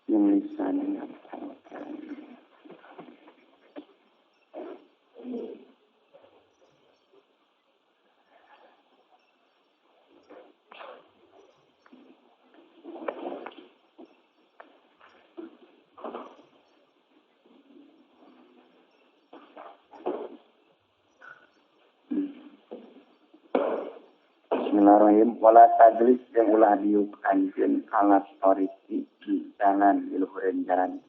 min lisanin yafqahu. Bismillahirrahmanirrahim. Wala tadlis yang ulah diuk anjeun alat toriki di jalan, di luhureun jalan.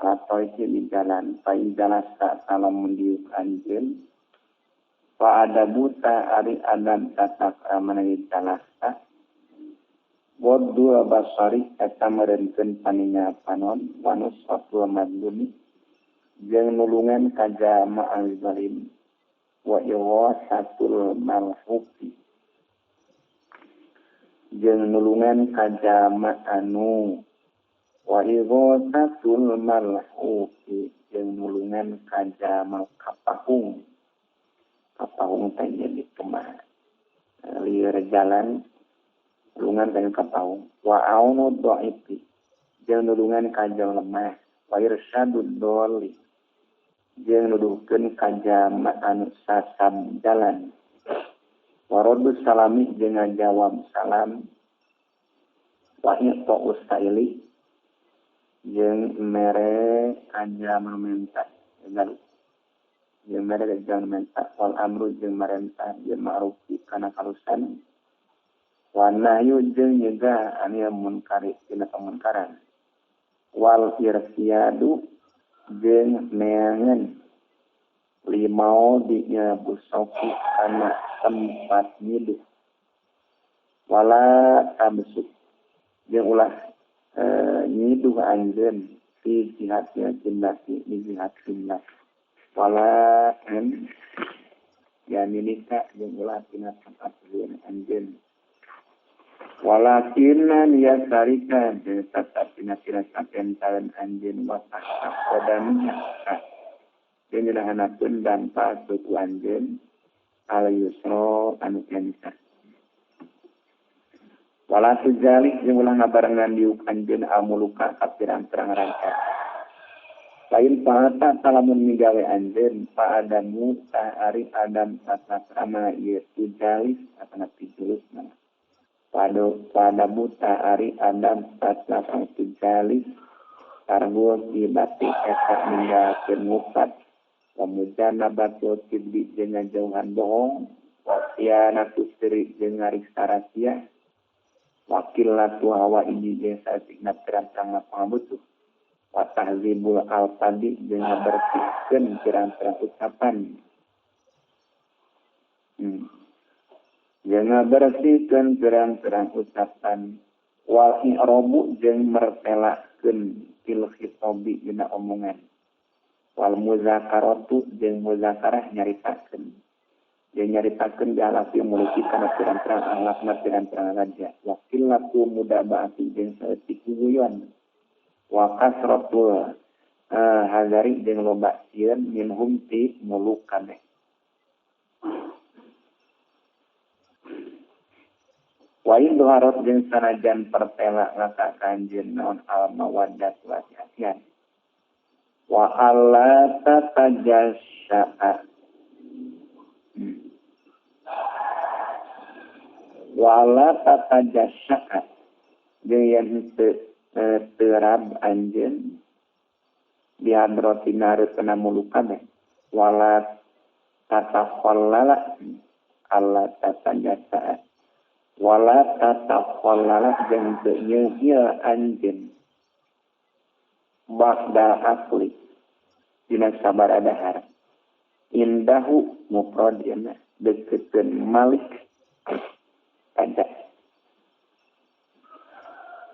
Alat toriki di jalan. Fa ijalasa salam mendiuk anjeun. Fa ada buta ari adam tatap amanai jalasa. Waddu basari eta merenkeun paninya panon. Wanus watul madlumi. Jeung nulungan kaja ma'al zalim. Wa iwasatul malhufi. Jeung nulungan kajama anu wa ighasatul malhufi jeung nulungan kajama kapahung teh jadi kemah lieur jalan nulungan kana kapahung wa aunu dhaifi jeung nulungan kajama lemah wa irsyadud dhalli jeung nuduhkeun kajama anu sasam jalan waradus salami jeung ngajawab salam wa iqta usaili jeung mere aja meminta jeung mere aja meminta wal amru jeung merentah jeung ma'ruf kana kalusan wa nahyu jeung nyegah anu munkari tina kemunkaran wal irsyadu jeung neangan limau dinya busoki kana tempat nyiduh wala tabsuk jeung ulah nyiduh anjeun fi jihadnya jinnati di jihad jinnah wala an ya minika jeung ulah tina tempat anjeun walakinan ya sarika jeung tetap tina tirasakeun taun anjeun wa tasaqadamnya jeung nyedahanakeun dampa suku anjeun al yusra anu kanisa wala tujalik jeung ulah ngabarengan diuk anjeun amuluka ka pirang-pirang rangka lain paata salamun migawe anjeun pa adamu ta ari adam satasama ieu tujalis atana pijulus pada buta ari adam satasama tujalis kargo dibati eta ninggalkeun ngupat kemudian nabatul kibli dengan jauhan bohong wakianatu siri dengan riksa rahasia wakilatu hawa ini dengan sasikna terang-terang pangabutuh watahzibul al-fadi dengan bersihkan terang-terang ucapan dengan bersihkan terang-terang ucapan wal i'robu jeung mertelakeun fil khitabi dina omongan wal muzakaratu jeung muzakarah nyaritakeun jeung nyaritakeun dialafi muliki kana pirang-pirang akhlakna pirang-pirang raja wa qillatu mudabaati jeung saeutik guyon wa kasratul hazari jeung loba sieun minhum ti muluk kabeh wa indharat jeung sanajan pertela laka kanjeun naon al mawaddat wa hasian wa alla tatajassa'a wa alla tatajassa'a jeung yen terab anjeun di hadratina reukna muluk kabeh wala tatakhallala alla tatajassa'a wala tatakhallala jeung teu nyeuhil anjeun ba'da asli dina sabaradahar indahu mufradina dekeun malik ada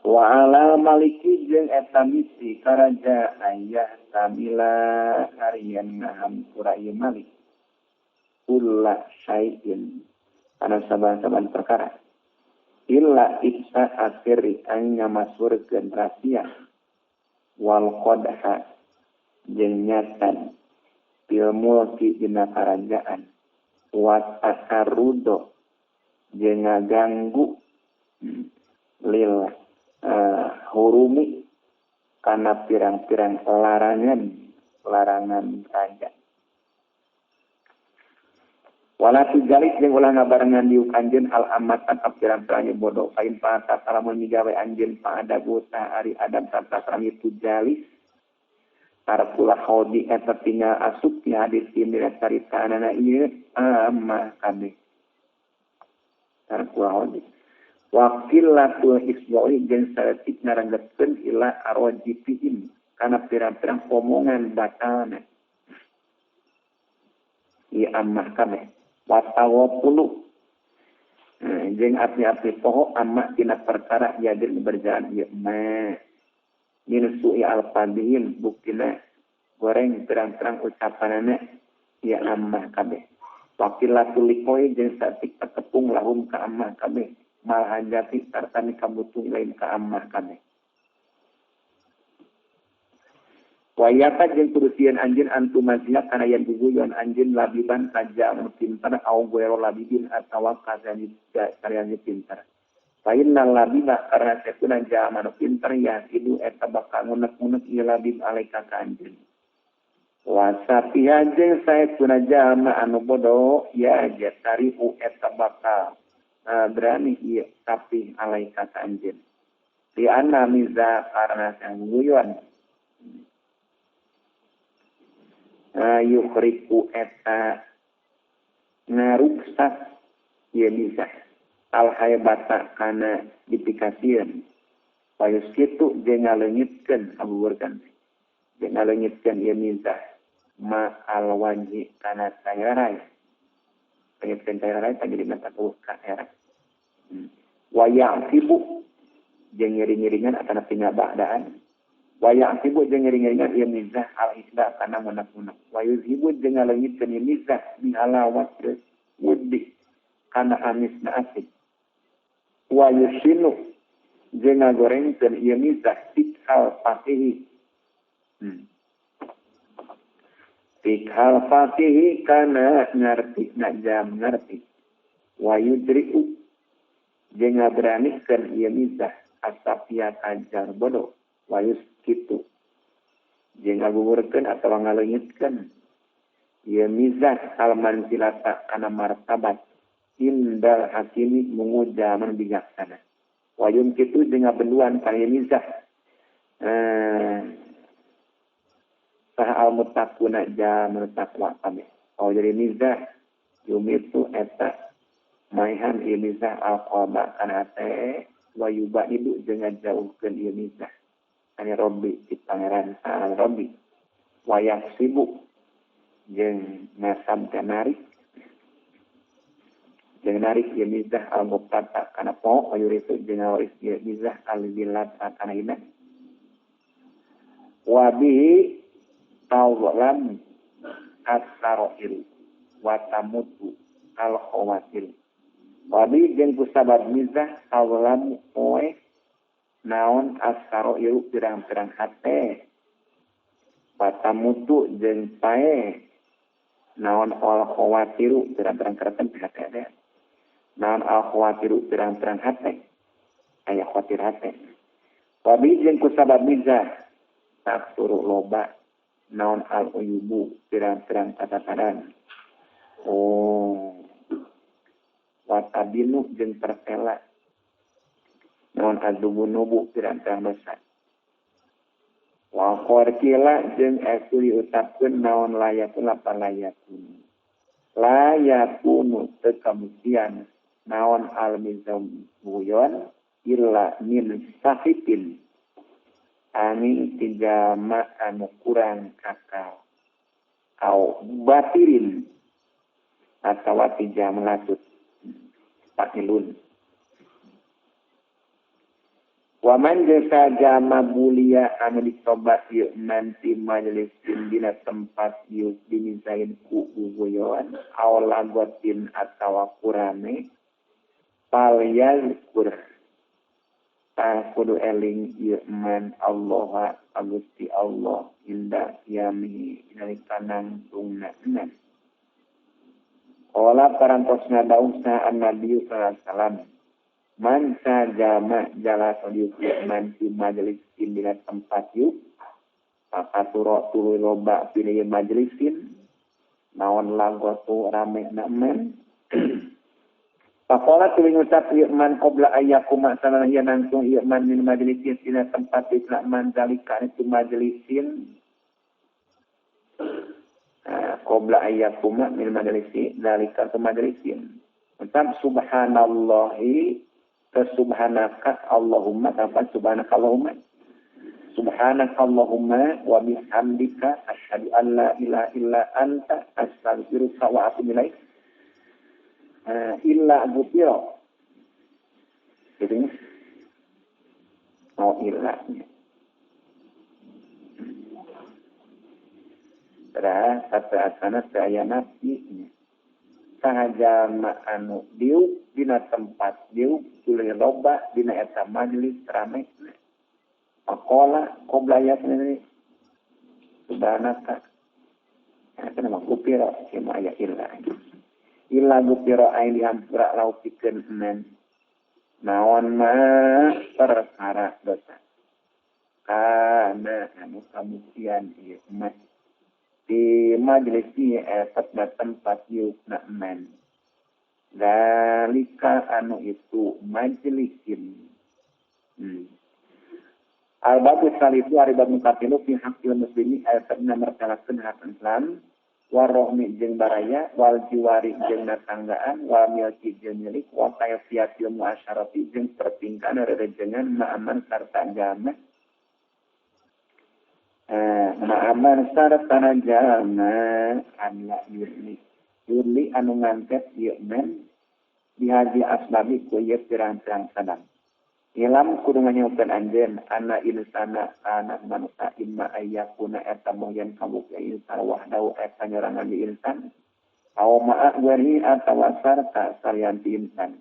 wa ala maliki jeung eta misi karaja ayah tamila harian ngaham kurai malik ulla syai'in kana saban-saban perkara illa iksa akhiri an nyamasurkeun rahasia wal qadha jeung nyatan fil mulki dina karajaan wa takarrudo jeung ngaganggu lil hurumi kana pirang-pirang larangan raja. Wala tujalik jeung ulah ngabarengan diuk anjeun al amatan ka pirang-pirang bodoh pain pata salamun migawe anjeun pada buta ari adam sarta kami tujalis tarpula khodi eta tinggal asup ti hadis ini carita anana ieu amma kabeh tarpula khodi wakil latul isboi jeung saeutik naranggetkeun ila arwajipihim kana pirang-pirang omongan batalna ieu amma kabeh watawapulu jeung api-api poho amma tina perkara yadir berjalan ieu mah min su'i al-fadhil buktina goreng terang-terang ucapanana ya amma kabeh wakilatul likoi jeung satik petepung lahum ka amma kabeh mal hajati sarta kabutuh lain ka amma kabeh wayata jeung kurusieun anjeun antum mazia kana yang guguyon anjeun labiban saja anu pintar au guero labibin atawa kasani karyanya pintar lain labibah karena sekuna jaman pintar ya itu eta bakal ngunek-ngunek ieu labib alaika ka anjeun wasapi jeung saekuna jama anu bodoh ya jatari eta bakal berani ieu tapi alaika ka anjeun di anna miza karena sang guyon yukhriku eta ngaruksak ieu bisa al-haybata kana dipikasieun payus kitu jeung ngaleungitkeun abuurkan jeung ngaleungitkeun ieu mizah ma al-wajhi kana sayarai payuskeun sayarai tadi di mata ka era wa ya'tibu jeung ngiri-ngiringan atana pingabadaan wa ya'tibu jeung ngiri-ngiringan ieu mizah al-isda kana munak-munak wa yuzhibu jeung ngaleungitkeun ieu mizah bihalawat wudi kana amisna asik wa yushinu jeung ngagorengkeun ieu mizah tikhal fatihi tikhal fatihi kana ngarti najam ngarti wa yudri'u jeung ngaberanikeun ieu mizah asapiat ajar bodoh wa yuskitu jeung ngagugurkeun atawa ngaleungitkeun ieu mizah al-manzilata kana martabat indal hakimi mengujaman bijaksana wayum kitu jeung ngabenduan kana mizah saha al-muttaquna jaman taqwa kabeh jadi mizah yumitu eta maihan ieu mizah al-qaba kana teh wayuba idu jeung ngajauhkeun ieu mizah kana robbi ti pangeran robbi wayasibu jeung ngasab narik jeung narik ieu mizah al-muqtata kana po ayuritu jeung ngawaris ieu mizah al-bilat kana hina wa bihi tawlam as-sarair wa tamutu al-khawatir wa bihi jeung kusabab mizah tawlam oe naon as-sarair pirang-pirang hate wa tamutu jeung pae naon al-khawatiru pirang-pirang kereten hate naon al-khawatiru pirang-pirang hate aya khawatir hate wabi jeung kusabab mizah tak suruh loba naon al-uyubu pirang-pirang catataran watabinu jeung tertela naon adubunubu pirang-pirang dosa wa kharkila jeung asli ucapkeun naon layakun apa layakun teu kabuktian naon al-mizam guyon illa min sahitin angin tijama anu kurang kakal au batirin atawa tijama latut pakilun waman jasa jama bulia anu dicoba yuk nanti majelis dina tempat yuk dimisahin ku guyon au lagotin atawa kurane palyal kur kudu eling yuk man Allah agusti Allah indah yami dari kanang tungna olah parantosna dausna an Nabi sallallahu alaihi wasallam Man sajama jala sodiuk man fi majlisin dina tempat yuk pakaturo tuluy loba pilih majlisin naon lagotu rame na men pakola tuluy ngucap ieu man qabla ayyakuma sanaya nangtung ieu man min majlisin dina tempat yuk man zalika itu majlisin qabla ayyakuma min majlisin zalika itu majlisin ucap subhanallahi subhanaka Allahumma tanpa subhanaka Allahumma subhanaka Allahumma wa bihamdika asyhadu an la ilaha illa anta astaghfiruka wa atubu ilaik illa ghufira gitu illanya terus satu asana saya nabi sahaja anu diuk dina tempat diuk tuluy loba dina eta majelis rame pakola qoblaya sendiri subhanaka kana makupira kema aya illa gupira ain dihampura lau pikeun men naon mah perkara dosa kana anu kabuktian ieu mah di majelis ieu eta tempat diuk na men dalika anu itu majlisin Al-Babu Salisu Aribab Mukatilu fi haqqil muslimi ayatna mertalakeun hak Islam warohmi jeung baraya wal jiwari jeung natanggaan wal milki jeung milik wa kayfiyatil muasyarati jeung pertingkaan rerejengan ma'aman sarta jama ma'aman sarta jama anla yurli anu ngangket ieu men dihaji asbabi ku ieu pirang-pirang sadang Ilam kudu nganyaukeun anjeun ana insana anak manusia imma ayyakuna eta moyan kamu ke insan wahdahu eta nyerangan di insan aw ma'a wari atawa sarta salianti insan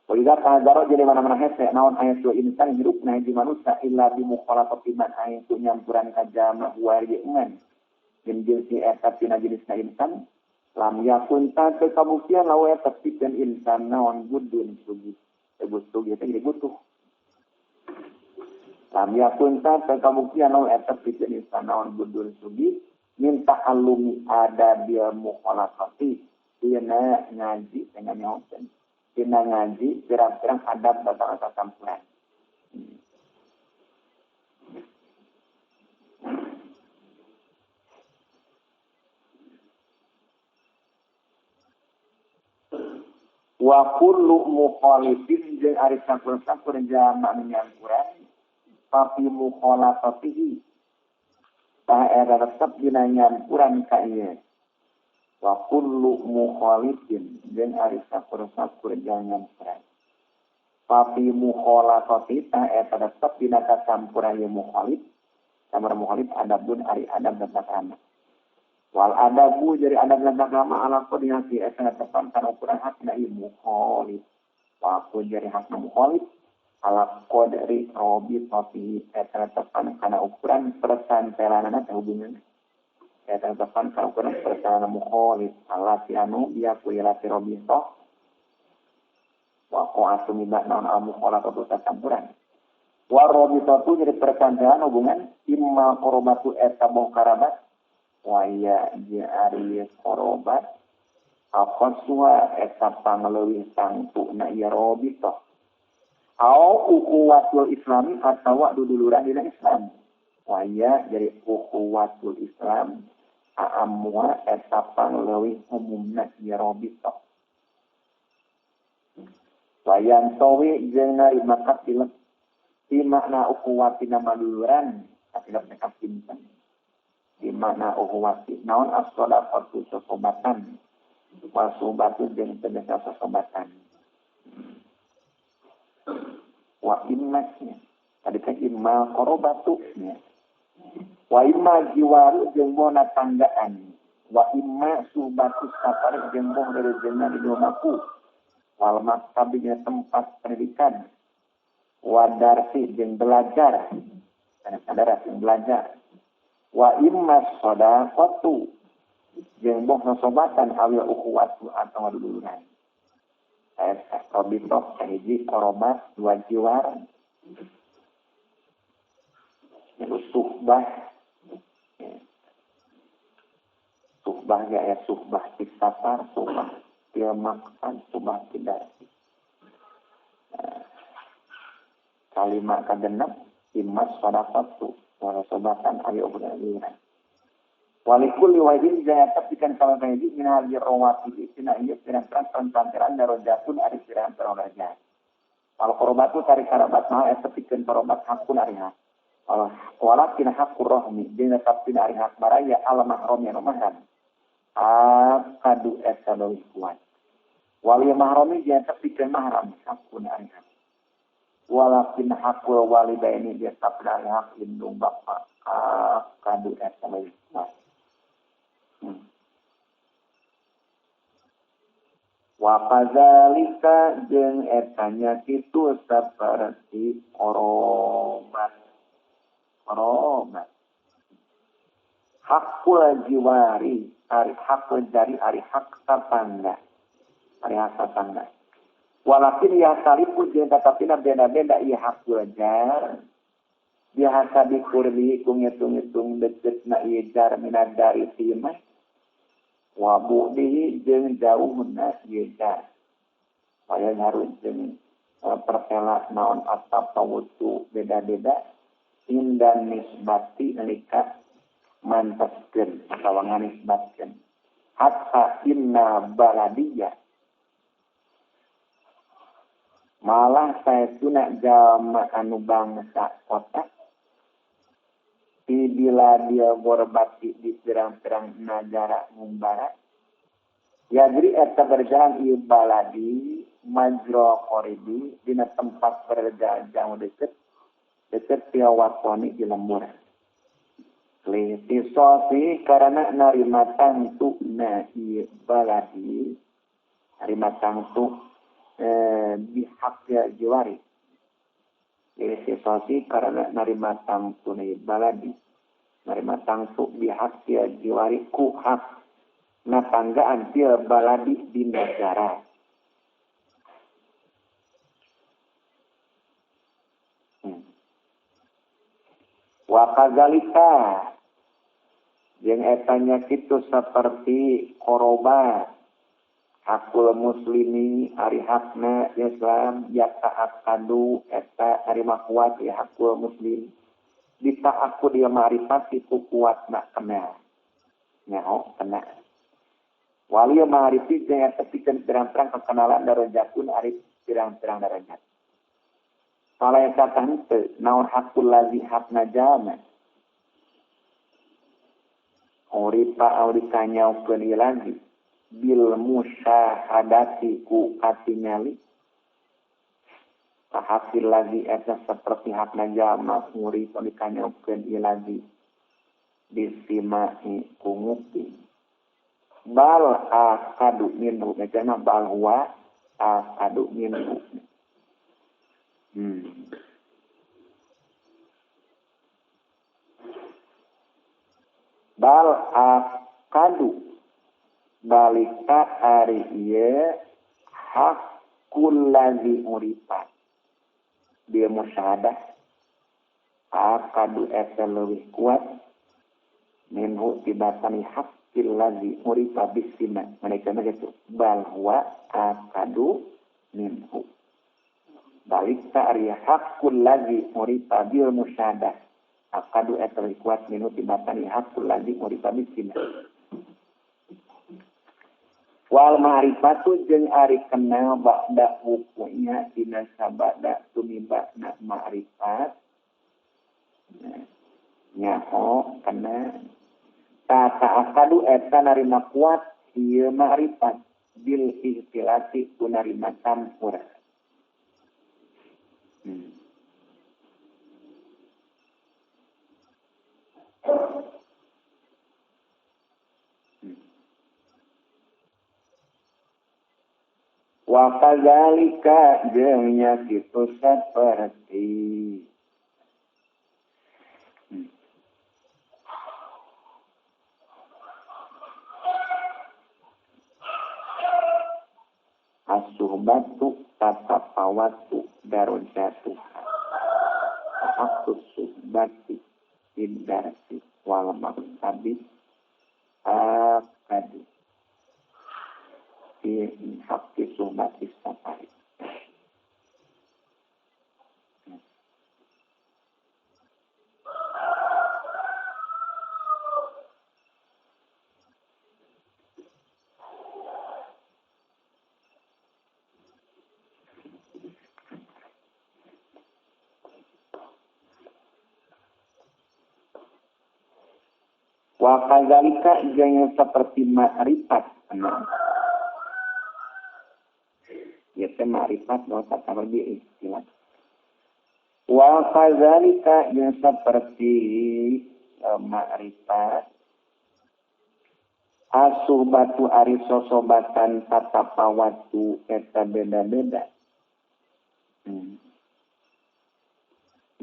Walidah pahadaro jadi mana-mana hese naon ayat dua insan hidup na di manusia illa bimukhalafati man ayat nyampuran kajama wari iman jeung si eta tina jenisna insan lam yakun ta kabuktian lawe eta pikeun insan naon budun sugi butuh gitu jadi butuh. Lam yakun ta kabuktian lawe eta pikeun insan naon budun sugi minta alumi ada dia mukhalafati dina ngaji dengan nyaokeun dina ngaji pirang-pirang adab batang sasampuran. Wa kullu mukhalifin jeung ari sampur-sampur jama anu nyampuran tapi mukhalafatihi ta era resep dina nyampuran ka ieu wa kullu mukhalifin jeung ari sampur-sampur jama nyampuran tapi mukhalafati ta era resep dina campuran ieu mukhalif samar mukhalif adabun ari adab dan tata wal adabu jadi adab dan agama ala kodinasi esana tepan kana ukuran hak na ilmu kholif wa jadi hak mukhalif ala qadri robi tapi esana tepan kana ukuran persantelanana hubungan esana tepan kana ukuran persantelan mukhalif ala ti anu dia kuila ti robi to wa qatu mibat naon al mukhalaf atau campuran wa robi to jadi persantelan hubungan imma qorobatu eta karabat waya jari korobat akoswa eta pangleuwih tangtu na ieu robito au ukhuwatul islami atawa duduluran dina Islam waya jadi ukhuwatul Islam aamwa eta pangleuwih umumna ieu robito wayan tawi jeung narima katilep di makna ukhuwatina maduluran katilep nekap pinten di mana uhwati naon as-shadaqatu sosobatan wa sobatu jeung sedekah sosobatan wa immasnya tadi kan imma qarobatu nya wa imma jiwaru jeung bona tanggaan wa imma subatu safar jeung boh dari jenna di rumahku wal maktabinya tempat pendidikan wa darsi jeung belajar karena sadar jeung belajar wa immas shadaqatu jeung boh sosobatan awil ukhuwatu atau duluran Robito hiji korobat dua jiwar. Itu suhbah. Suhbah ya suhbah tisapar, suhbah dia makan, suhbah tidak. Kalimat kagenep imas sadaqatu wa sobatan ayo beralira. Walikul liwajin jaya tapikan kalau kaji minal rawati tina ieu pirang-pirang pantaran darajatun ari pirang-pirang derajat. Kalau korobatu tarik karabat mah eta pikeun korobat hakun ari hak. Walakin hakur rohmi dina tapin ari hak baraya al mahram yang mahram. Kadu eta leuwih kuat. Wali mahrami jaya tapikeun mahram hakun ari hak. Walakin hakul walidaini dia tapin ari hak indung bapa. Kadu eta leuwih kuat. Wa kadzalika jeung etanya kitu saperti korobat. Hakul jiwari, ari hakul jari ari hak tatangga. Ari hak tatangga. Walakin ya salipun jeung tatapina beda-beda ieu hakul jar. Biasa dikurli ku ngitung-ngitung deukeutna ieu jar minad dari timah. Wabu dihi jeung jauhna ieu jar. Saya harus jeung pertela naon atap tawutu beda-beda indan nisbati nalika manteskeun atawa nganisbatkeun. Hatta inna baladiyah malah saestuna jalma anu bangsa kota bila dia berbakti di pirang-pirang negara ngumbara yadri eta berjalan ieu baladi majro qoribi dina tempat berjalan jauh deket piawakoni di lembur litisofi karena narima tangtu na ieu baladi narima tangtu bihak ya jiwari litisofi karena narima tangtu na ieu baladi narima tangtu bihak ya jiwari ku hak na tanggaan dia baladi di negara. Wa kadzalika jeung etanya kitu saperti korobat hakul muslimi ari hakna Islam yata'akkadu eta ari kuat ya hakul muslim dita'akku dia ma'rifati ku kuatna kenal nyaho kena wali ma'rifi jeung eta pikeun pirang-pirang kekenalan darajatun ari pirang-pirang darajat. Kalau yang katakan itu, naon hakul lazi hakna jalma. Oripa aurikanya ukeni lagi. Bil musyahadati ku katingali. Hasil lagi eta seperti hakna jalma. Oripa aurikanya ukeni lagi. Disimai ku ngupin. Bal akadu minhu. Macamnya bal huwa akadu minhu. Bal akadu balika ari ieu hakul ladzi uripat dia musyahadah akadu eta leuwih kuat minhu tibatani hakil ladzi uripat bisima mereka begitu bal huwa akadu minhu balik ta'ari hakul lagi muripa bil musyadah akadu etel kuat minu tibatani hakul lagi muripa miskin wal ma'rifatu jeung ari kenal ba'da hukumnya dina sabada tumiba na ma'rifat nyaho kana tata akadu eta narima kuat ieu ma'rifat bil ihtilati kunarima campur. Wa kadzalika jeung nya kitu saperti As-suhbatu tatapawatu darajatu. Haqqus suhbati idarati wal maqsabi akadi. Fi haqqi suhbati safari. Wa kadzalika jeung seperti ma'rifat. Ya teh ma'rifat dosa tabi istilah. Wa kadzalika jeung seperti ma'rifat. As-suhbatu ari sosobatan tatapawatu eta beda-beda.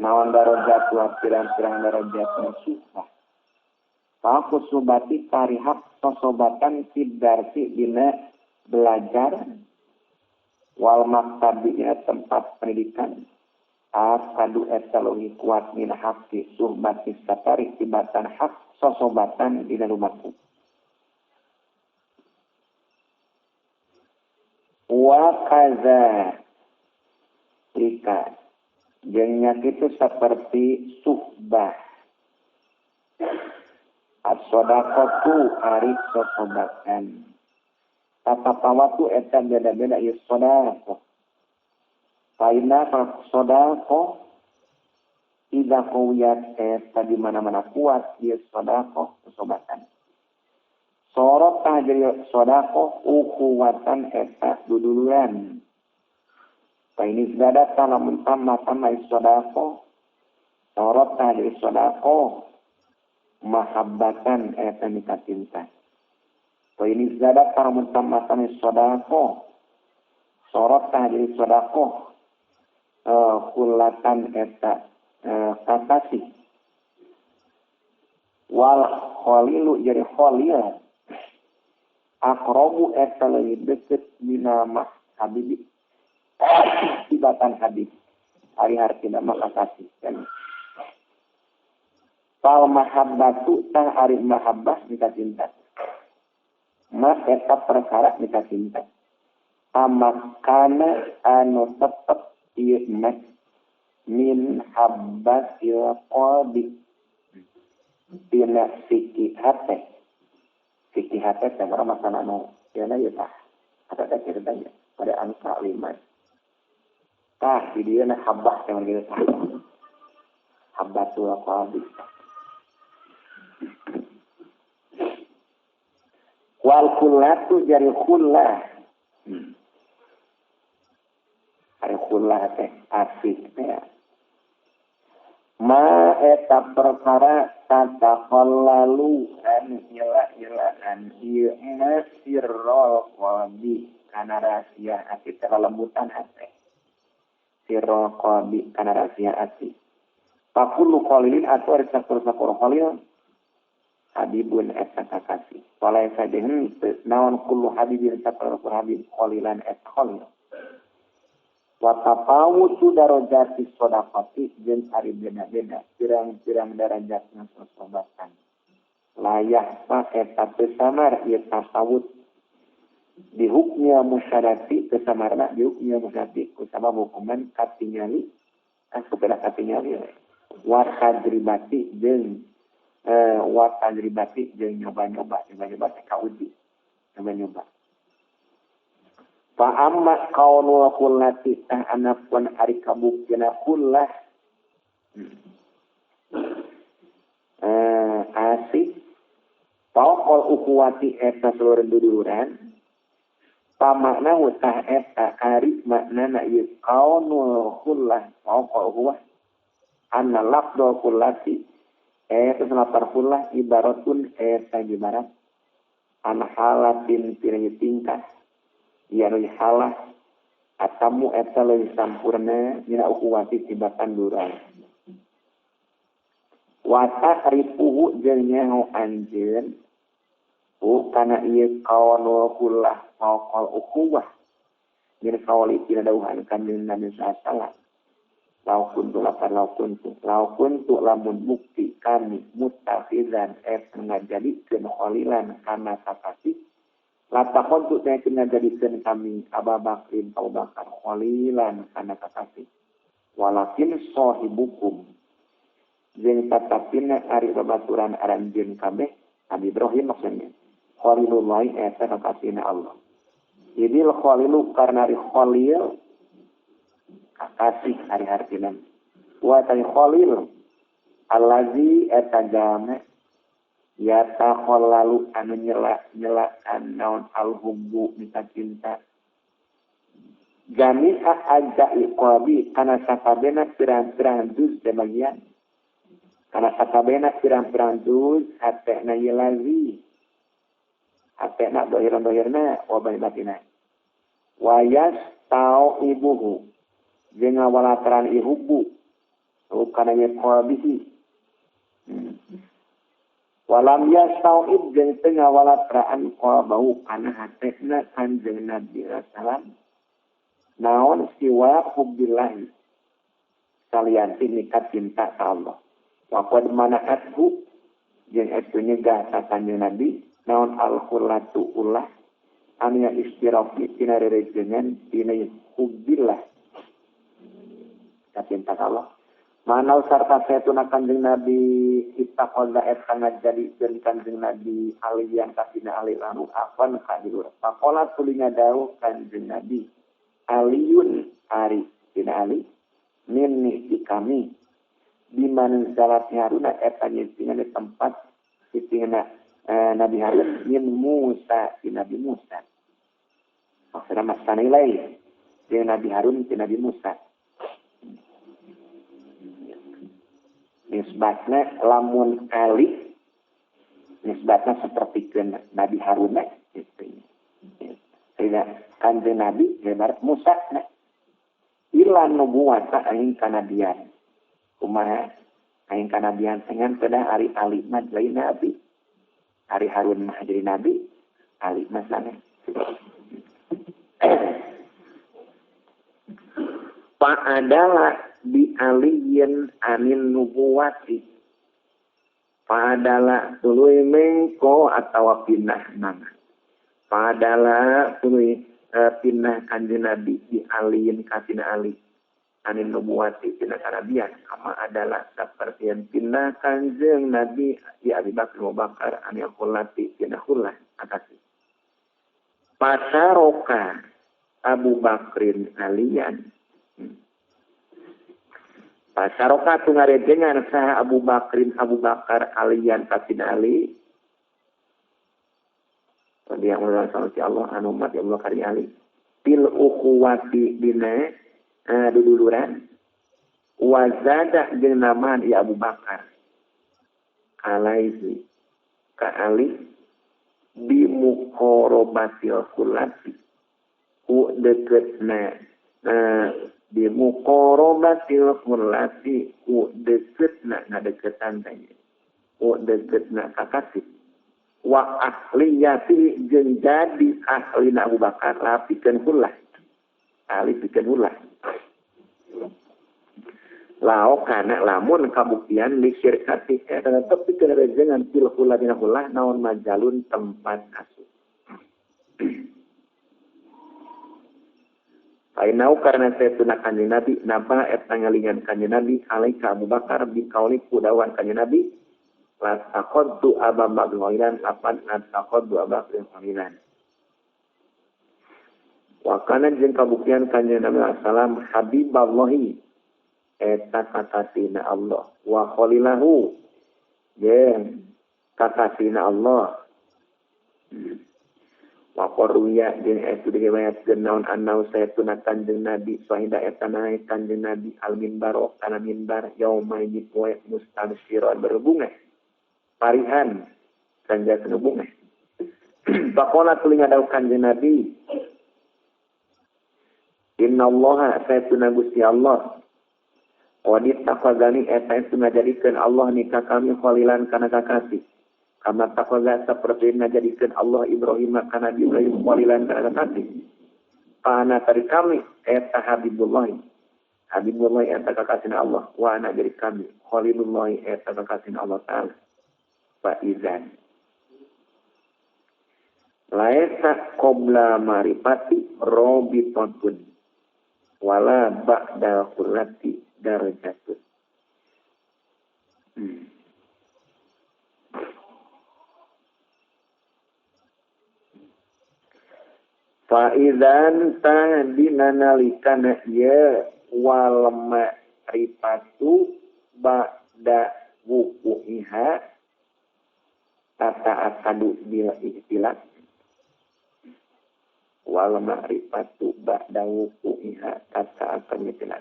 Naon darajat wa pirang-pirang darajat suhbah. Paku subati karihak sosobatan sidarsi dina belajar wal maktabinya tempat pendidikan akadu etalogi kuat min hakki suhbati satari tibatan hak sosobatan dina rumahku wa kaza lika jengnya itu seperti suhbah as-sodaqatu ari sosobatan. Tatapawatu eta beda-beda ya sodaqo. Paina sodaqo tidak kuyat eta di mana-mana kuat ya sodaqo sosobatan. Sorot jadi sodaqo ukuwatan eta duduluan. Paini sedada talamun sama-sama sodaqo. Sorot jadi sodaqo. Mahabbatan eta nikah cinta. To ini zada para muntamatan sodako. Sorot jadi sodako. Kulatan eta kasasi. Wal kholilu jadi kholil. Akrobu eta lebih dekat minamah habibi. Tibatan habib. Hari-hari tidak maka kasih. Fal mahabbatu tang ari mahabbah nikah cinta. Mas eta perkara nikah cinta. Amakana anu tetep ieu mas min habbatil qalbi. Dina fikih hate. Fikih hate teh mara masana anu yana ieu tah. Ada ceritanya pada angka 5. Tah di dieu na habbah teh mara tah. Habbatul qalbi. Wal kullatu jari kullah. Ari kullah teh asik teh. Ma eta perkara tataqallalu an ila-ilaan ieu sirrul qalbi kana rahasia ati kelembutan hati. Sirrul qalbi kana rahasia ati. Pakulu qalilin atau ari sakur-sakur qalil habibun eta kakasih. Walai sadeun naon kullu habibin sakur habib qalilan et qalil. Wa tafawutu darajati shadaqati jeung ari beda-beda pirang-pirang darajatna sosobatan. Layah pa eta teu samar ieu tafawut di hukmnya musyarati teu samarna di hukmnya musyarati ku sabab hukuman katingali supaya katingali wa tajribati jeung wa tajribati jeung nyoba-nyoba kauji nyoba-nyoba. Fa amma qaulul kullati tah anapun ari kabuktina kullah asih paul ukuwati eta seluruh duduran pamakna utah eta ari maknana ieu qaulul kullah paul ukuwah anna lafdul kullati eta selapar kullah ibaratun eta ibarat an halatin pirang tingkah ya halah atamu eta leuwih sampurna dina ukuwati tibatan durang wa ta'rifuhu jeung nyaho anjeun kana ieu qaulul kullah qaul ukuwah min qawli tina dawuhan kanjeng Nabi sallallahu lau kuntu lamun bukti kami mustafizan ngajadikeun khalilan kana sakasih latakon tu teh ngajadikeun kami Abu Bakrin Abu Bakar khalilan kana sakasih walakin sahibukum jeung tatapina ari babaturan aranjeun kabeh Nabi Ibrahim maksudnya khalilullah eta kakasihna Allah. Jadi khalilu karena ari khalil kakasih hari hartina. Wa tani khalil allazi eta jame ya takhallalu anu nyela naon al-hubbu mita cinta. Jami'a ajai qabi kana sakabena pirang-pirang juz sebagian. Kana sakabena pirang-pirang juz hatena yelazi. Hatena dohiran-dohirna wa bainatina. Wa yastau ibuhu jeung ngawalataran ihubbu kana ye qabihi. Walam yastauib jeung teu ngawalatraan qabahu kana hatena kanjeng Nabi sallallahu naon siwa hubbillahi kalian nikah cinta ka Allah. Wa qad mana'athu jeung etu nyegah ka kanjeng Nabi naon al-khulatu ulah anu istirafi tina rerejengan tina hubbillah ka cinta ka Allah. Manau sarta saytuna kanjeng Nabi ittaqalla eta ngajadikeun kanjeng Nabi aliyan kasina ali lanu afan ka dilur. Faqala tulinga dawuh kanjeng Nabi Aliyun ari tina Ali minni di kami di mana salat Haruna eta nyetingan di tempat sitingna Nabi Harun min Musa di Nabi Musa. Maksudna masana ilai di Nabi Harun di Nabi Musa. Nisbatna lamun Ali nisbatna seperti ke Nabi Harun itu. Tidak kanjeng Nabi lebar Musa ilan nubuwata aing kanabian kumaha aing kanabian dengan pada hari Ali mah jadi Nabi hari Harun mah jadi Nabi Ali mah sana pa adalah bi aliyin anin nubuwati pa adalah tuluy mengko atawa pindah mana padahal tuluy pindah kanjeng Nabi di aliin kasina Ali anin nubuwati tina kanabian kama adalah seperti yang pindah kanjeng Nabi di Abi Bakar anil khulati tina khullah akasi pasaroka Abu Bakrin alian pasaroka tu ngarejengan saha Abu Bakar alian kasina Ali dia mulai sama si Allah anu umat Allah kari Ali bil ukhuwati dina duduluran wazada jeung namaan ya Abu Bakar alaihi ka Ali bi muqarabatil khulati ku deketna bi muqarabatil khulati ku deketna ngadeketan tanya ku deketna kakasih wa ahliyati jeung jadi ahlina Abu Bakar lapikeun hulah ali pikeun hulah lao kana lamun kabuktian li syirkati eta tetep pikeun rejengan fil hulah dina hulah naon majalun tempat asuh Ainau karena saya tunah kanjeng Nabi napa eta ngalingan kanjeng Nabi alaika Abu Bakar bi kauli kudawan kanjeng Nabi la taqaddu ababak ghairan apan taqaddu ababak ghairan wa kana jeung kabuktian kanjeng Nabi sallallahu habiballahi eta kakasina Allah wa khalilahu jeung kakasina Allah wa qaruya jeung eta diriwayatkeun naon annau saytuna kanjeng Nabi sahida eta naik kanjeng Nabi al minbar kana minbar yauma poe mustabsyiran berbunga parihan sanja kenubungan. Pakola tulinga daw kanjeng Nabi. Inna Allah saytuna Gusti Allah. Wadid taqadani eta itu ngajadikeun Allah nikah kami khalilan kana kakasih. Kama taqadza seperti ngajadikeun Allah Ibrahim kana Ibrahim khalilan kana kakasih. Pana dari kami eta Habibullah. Habibullah eta kekasih Allah. Wa ana dari kami Khalilullah eta kekasih Allah Ta'ala. Fa izan. Laisa qabla marifati robitotun. Wala ba'da kullati darajatun. Faizan tahdina nalikana ya wal ma'rifatu ba'da wuku'iha tata akadu bil istilah wal ma'rifatu ba'da wuku'iha tata akadu istilah.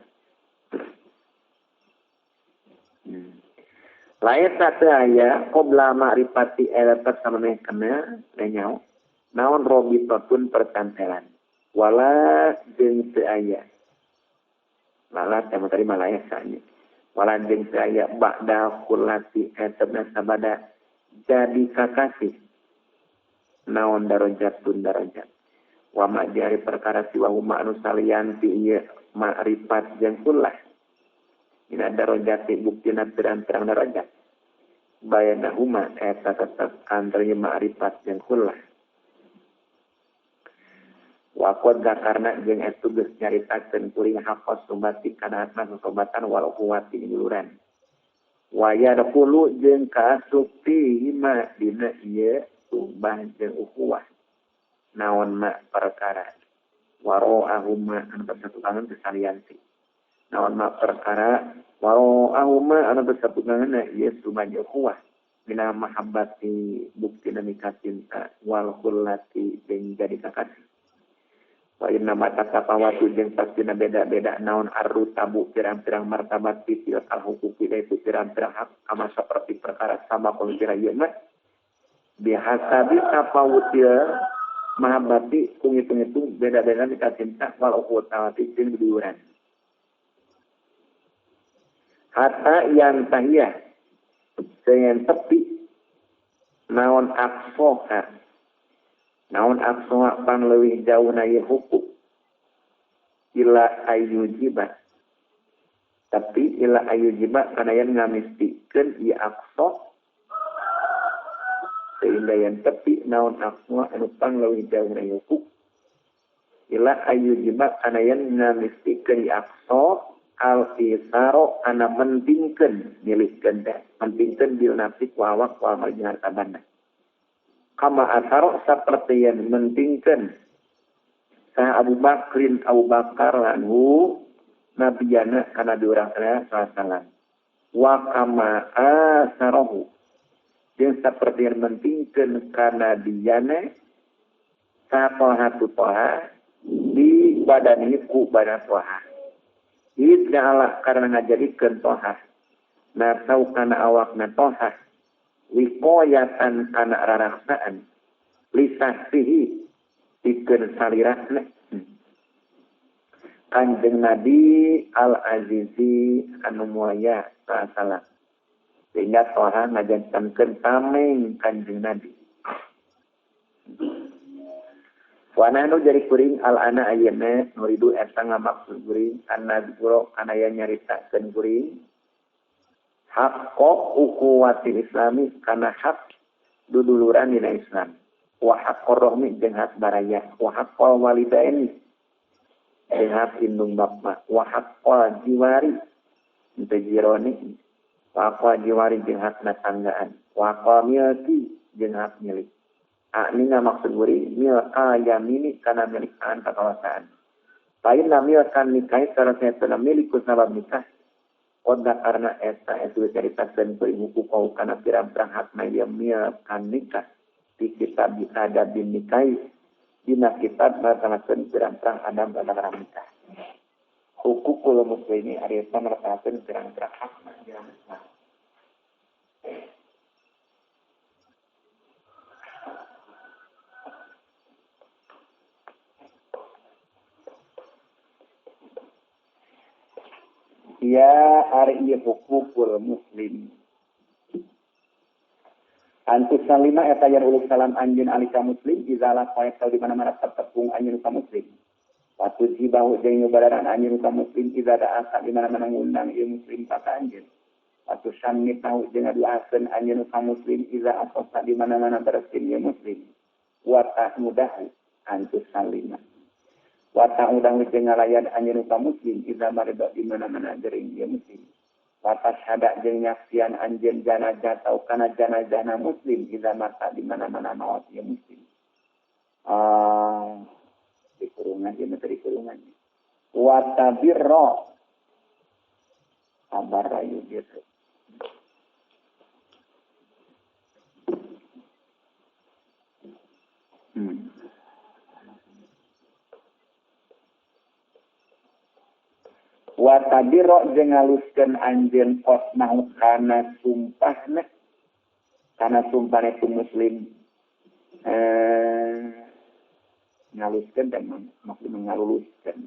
Lain satu aya qabla ma'rifati elepat sama kena lenyau naon robitotun percantelan wala jeung teu aya malah sama tadi malah sanya wala jeung teu aya ba'da kullati etna sabada jadi kakasih naon darajatun darajat wa ma jari perkara siwa huma anu salian ti ieu ma'rifat jeung kullah ina darajati buktina terang-terang darajat bayanahuma eta tetep antara ma'rifat jeung kullah. Wakot karena jeung etu geus nyaritakeun kuring hafaz sumbati kana asna sobatan wal quwati juluran. Waya daqulu jeung kaasup ma dina ieu sumbah jeung ukhuwah. Naon ma perkara waro'ahuma anu bersatukangan kesalianti. Naon ma perkara waro'ahuma anu bersatukangan ieu sumbah jeung ukhuwah. Mina mahabbati bukti namika cinta wal khullati jeung jadi kakasih. Wa inna mata tapawatu jeung pastina beda-beda naon arru tabu pirang-pirang martabat fitil al-huquqi itu pirang-pirang hak kama seperti perkara sama kongkira ieu mah bihasabi tapawutil mahabbati kungitung-itung beda-beda nikah cinta wal uqutawati jeung diuran hatta yang tahiyah dengan tepi naon aksoha naon aksoha pang leuwih jauh na ieu hukum ila ayyujiba tapi ila ayyujiba kana yen ngamistikeun ieu akso sehingga yang tepi naon aksoha anu pang leuwih jauh na ieu hukum ila ayyujiba kana yen ngamistikeun ieu akso al-isaro ana mentingkeun milihkeun teh mentingkeun bil nafsi wa awak wa majhar tabana kama asaro seperti yang mentingkan sah Abu Bakar lanhu nabiyana kana diurang sallallahu wa kama asarahu jeung seperti yang mentingkan kana diyana sah di badani ku badan toha idza karena ngajadikeun toha nasau kana awakna toha wikoyatan anak raraksaan lisahsihi dikeun salirahna Kanjeng Nabi al-Azizi anu mulia salah sehingga toha ngajantankeun tameng Kanjeng Nabi wananu jadi kuring al-ana ayeuna nuridu eta ngamaksud kuring annadzuro kana aya nyaritakeun kuring hakko ukhuwati islami kana hak duduluran dina Islam wa haqqor rahmi jeung hak baraya wa haqqol walidaini jeung hak indung bapa wa haqqol jiwari teu jironi wa haqqol jiwari jeung hak natanggaan wa haqqol milki jeung hak milik ini maksud guri milka yamini kana milikan kakawasan lain milkan nikah secara saya milik kusabab nikah Koda karena eta itu ceritakan beribuku kau karena pirang-pirang hak na dia milkan nikah di kitab ada bin nikahi dina kitab mengatakan pirang-pirang adam barang nikah hukukul muslimi arieta mengatakan pirang-pirang hak na dia nikah ya ari hukukul muslim antus salima eta yen uluk salam anjeun alika muslim izalah poe di mana-mana tertepung anjeun ka muslim Waktu jibahu jeung nyubararan anjeun ka muslim iza da asa di mana-mana ngundang ieu muslim ka anjeun. Waktu samit tahu jeung ngaduakeun anjeun ka muslim iza asasa di mana-mana beresin ieu muslim. Wa ta'mudahu antus salima. Wa ta'mudahu jeung ngalayan anjeun ka muslim iza marida di mana-mana gering ieu muslim. Wa tasyhada jeung nyaksian anjeun janazah tau kana janazahna muslim iza mata di mana-mana maut ieu muslim. Di kurungan dia menteri kurungan. Wa tabirra abara yubir. Wa tabirra jeung ngaluskeun anjeun qosnahu kana sumpahna kana sumpahna tu muslim ngaluskeun dan maksud ngaluluskeun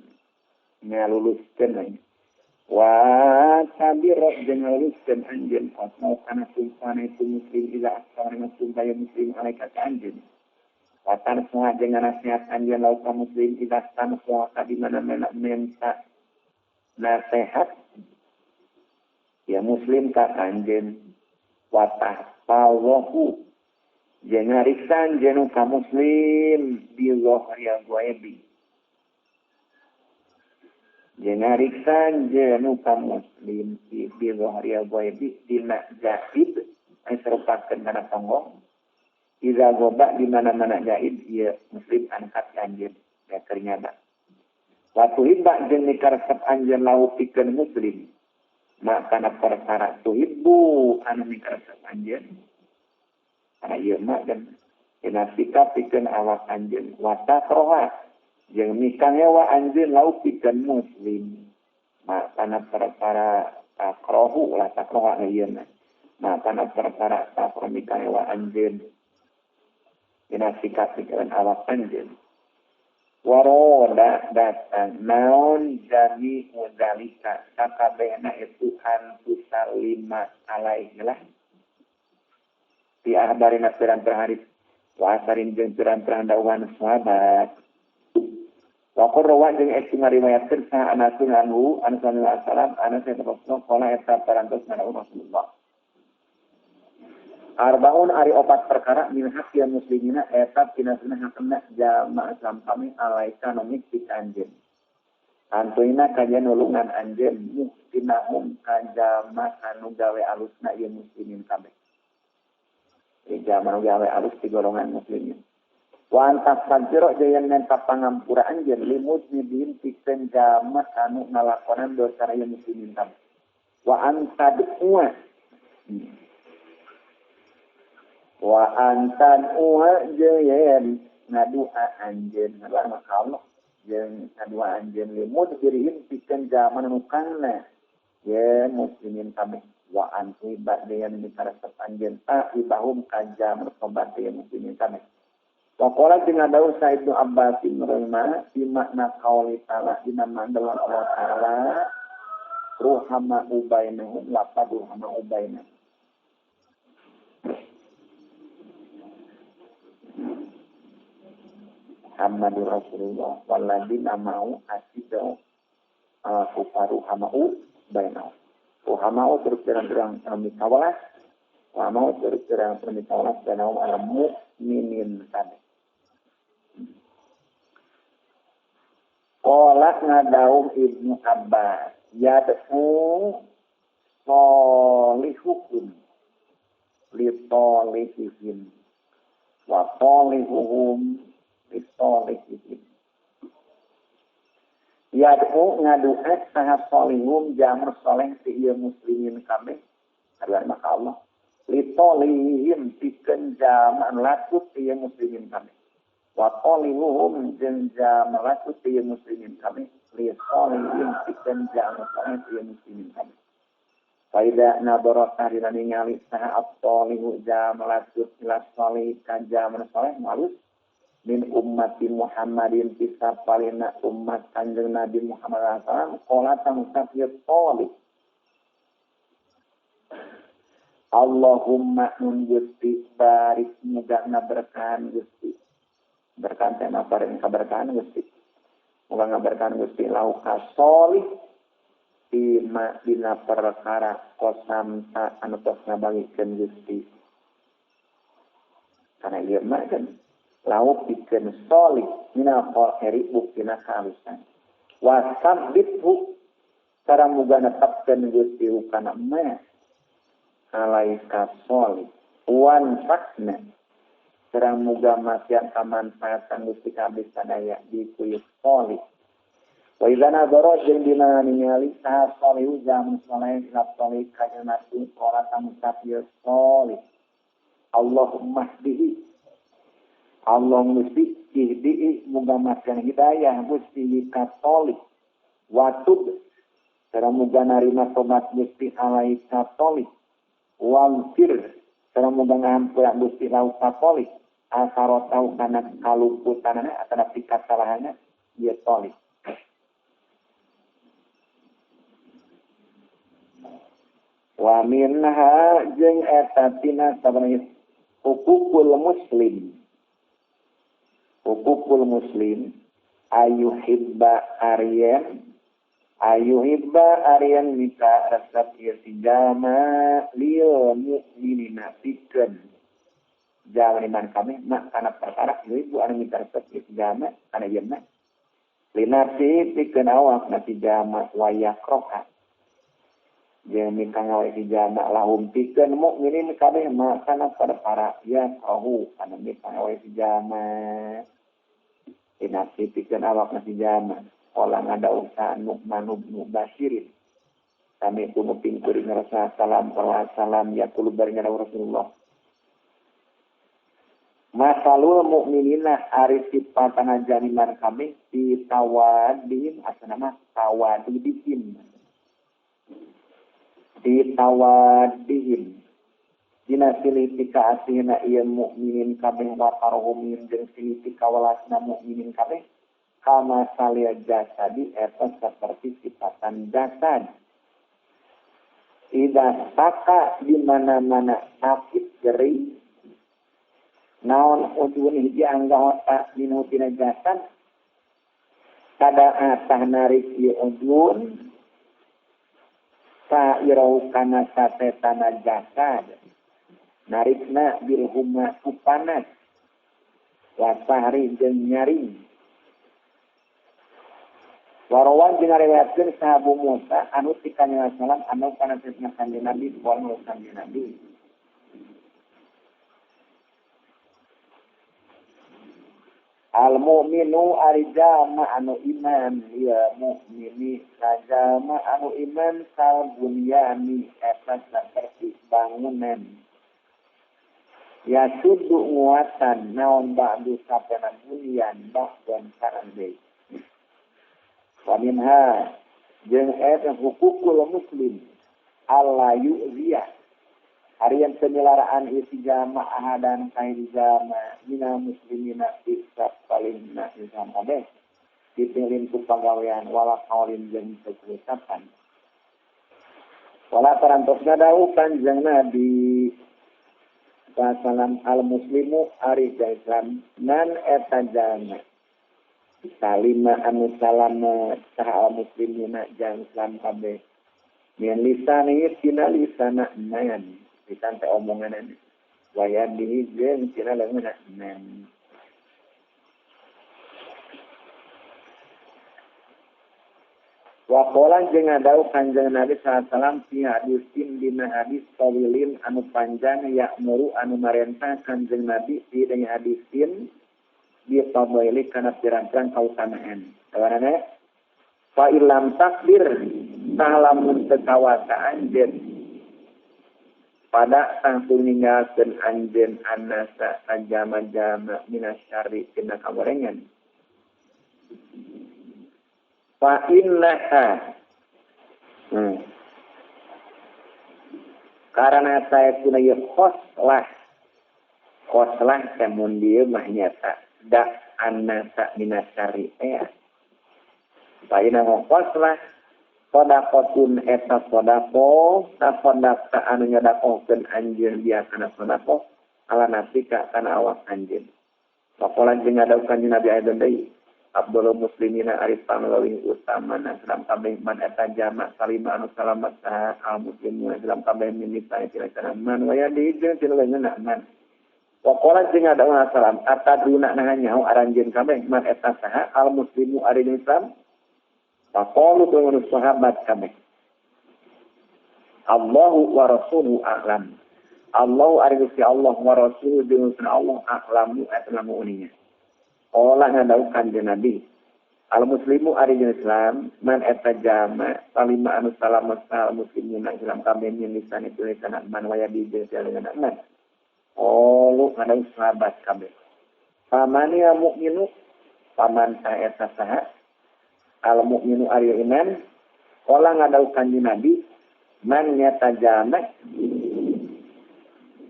lagi. Wa tabirra jeung ngaluskeun anjeun qosnahu kana sumpahna tu muslim ila asana sumpah muslim alaika ka anjeun. Wa tansuha jeung nasihat anjeun lau ka muslim ila tansuha ka di mana-mana minta nasihat ya muslim ka anjeun wa tahfazahu jeung ngariksan jeung ka muslim bi zahri al-ghaibi jeung ngariksan jeung ka muslim bi zahri al-ghaibi dina gaib serupakeun kana panggong iza goba di mana-mana gaib ya muslim angkat anjeun ya ternyata. Waktu hibak jeung nikaresep anjeun lahu pikeun muslim. Makana perkara tuhibbu anu nikaresep anjeun. Ieu mah dan inasika pikeun awak anjeun. Wa takraha jeung mikangewa anjeun lahu pikeun muslim. Makana perkara takrahu ulah takraha ieu mah. Makana perkara takrahu mikangewa anjeun. Inasika pikeun awak anjeun. Waroda datang naon jami mudalika sakabehna itu antusa lima alaihilah di ahbarina pirang-pirang hadis wa asarin jeung pirang-pirang dawuhan sahabat wa qurwa jeung eta ngariwayatkeun sa anasun anu sallallahu alaihi wasallam anas eta qala eta parantos kana Rasulullah Arbaun ari opat perkara min hak ya muslimina eta tina sunah hakna jamaah sampami alaika nomik pik anjeun. Antuina kajian nulungan anjeun muhsinahum kajama anu gawe alusna ieu muslimin kabeh. Jamaah gawe alus di golongan muslimin. Wa antas sajiro jayan nenta pangampura anjeun limut nibin pikeun jamaah anu ngalakonan dosa ieu muslimin kabeh. Wa antadua wa antan uha jeung ngadua anjeun ngaduaan ka Allah jeung ngadua anjeun limut diriin pikeun zaman anu kangna ye muslimin kabeh wa antu ba'dayan mikaresep anjeun ta ibahum kajam tobat ye muslimin kabeh wa qala jeung ngadawuh sa Ibnu Abbas imrama di makna qauli ta'ala dina mandawan Allah ta'ala ruhama ubainahum laqad ruhama ubainahum Muhammadur Rasulullah waladina ma'u asidau kufaru hama'u bainau. Hama'u berpirang-pirang mikawalas hama'u berpirang-pirang mikawalas bainau alam mu'minin kabeh. Qala ngadawuh Ibnu Abbas yad'u solihukum li solihihim wa solihuhum solihihim. Yad'u ngadu'a saha solihum jamur soleh si ieu muslimin kabeh adalah maka Allah li solihim pikeun jaman lakut si ieu muslimin kabeh wa solihum jeung jaman lakut si ieu muslimin kabeh li solihim pikeun jaman soleh si ieu muslimin kabeh. Faida nabarat hadina ningali saha as-solihu jaman lakut ila solih kan jaman soleh malus min ummati Muhammadin pisapalina umat kanjeng Nabi Muhammad SAW qala tamusab ya talib Allahumma nun Gusti barik mudahna berkahan Gusti berkahan tema paring kaberkahan Gusti Muga ngabarkan Gusti lauka solih dina perkara kosamta anu tos ngabangikeun Gusti. Karena ieu mah kan lauk pikeun solih minal khairi buktina kahalusan. Wa sabbithu cara muga netepkeun Gusti kana mah alaika solih. Wan fakna sareng muga masian kamanfaatan Gusti kabeh sadaya di kuy solih. Wa idza nadara jeung dina ningali saha solih jam soleh ila solih kana nasi ora tamusafir solih. Allahumma hdihi Allah Gusti ihdi muga masian hidayah Gusti ka solih. Wa tub sareng muga narima tobat Gusti alaika solih. Wangfir sareng muga ngahampura Gusti lau ka solih. Asaro tau kana kalumputanana atau pikat salahana ieu solih. Wa minha jeung eta tina sabaraha hukukul muslim. Hukukul muslim ayuhibba arian mika resep irtijama lil mu'minina pikeun jalan iman kami mak kana perkara ieu anu mika resep irtijama kana ieu mah linasi pikeun awak natijama wayakroka jeung mika ngawe irtijama lahum pikeun mukminin kabeh mak kana perkara ya tahu kana mika ngawe irtijama linasi pikeun awak natijama Olang ada usaha Nu'man ibn Bashirin. Kami kuno pingkuri ngerasa salam ya kulu baringan Rasulullah. Masalul mu'minina ari sipatana jaliman kami ditawadihim asanama tawadihim. Ditawadihim. Dina silitika asihna iya mu'minin kabeh wa tarhumim jeung silitika walasna mu'minin kabeh. Kama salia jasadi eta seperti sifatan jasad. Ida saka di mana-mana sakit geri. Naon udun hiji anggota dinu tina jasad. Kada atah narik ieu udun. Sa irau kana satetana jasad. Narikna bilhuma kupanas. Wasahri jeung nyaring. Warawan jeung ngariwayatkeun sahabu Musa anu ti kanjeng sallam anu kana fitnah kanjeng Nabi sallallahu alaihi wasallam. Al mu'minu arijama anu iman ya mukmini sajama anu iman sal bunyani eta saperti bangunan. Ya sudu nguatan naon ba'du sapena bunyan bahkan karande. Waminha jeung eta hukukul muslim alla yu'ziya harian penyelaraan istijama ahadan kaidama mina muslimina isab palingna isam kabeh dipilin ku pagawean wala qaulin jeung pengucapan wala tarantosna dawuh kanjeng Nabi sallam al muslimu ari Islam nan eta jama salima anu salama saha muslimina jang Islam kabeh min lisani tina lisana man lisan teh omonganan wayadihi jeung tina leungeunna man wa qala jeung ngadau kanjeng Nabi sallallahu alaihi wasallam fi hadisin dina hadis tawilin anu panjang ya'muru anu marentah kanjeng Nabi di dina hadisin dia pabailik karena pirang-pirang kautamaan. Karena fa ilam takdir salamun tekawasa anjeun pada sangtu ninggalkeun anjeun anasa ajama-jama minasyari tina kagorengan. Fa innaha karena saya punya khoslah kemun dia mah nyata da annasa minasyari baina khoslah sodakotun eta sodako sodakta anu nyadakokeun anjeun dia kana sodako ala nafsika kana awak anjeun. Pakolan jeung ngadaukan Nabi Adam deui Abdul muslimina arif pamlawing utama na dalam kabeh man eta jama salima anu salamat al muslimun dalam kabeh minita tilakana man waya di jeung tilakana man. Wakola jeung ada salam ataduna nanya aranjeun kabeh man eta saha al muslimu ari Islam. Faqalu tu sahabat kabeh. Allahu wa rasuluhu a'lam. Allahu ari Allah wa rasuluhu jeung Allah a'lamu atlamu uninya. Allah ngadaukan di Nabi. Al-muslimu ari Islam man eta jama salima anu salamat al muslimin Islam kabeh min lisan itu lisan man waya di dengan man. Lu ngadau sahabat kabeh. Pamani mukminu paman sa eta saha al-mukminu ari iman. Allah ngadaukan di Nabi man nyata jama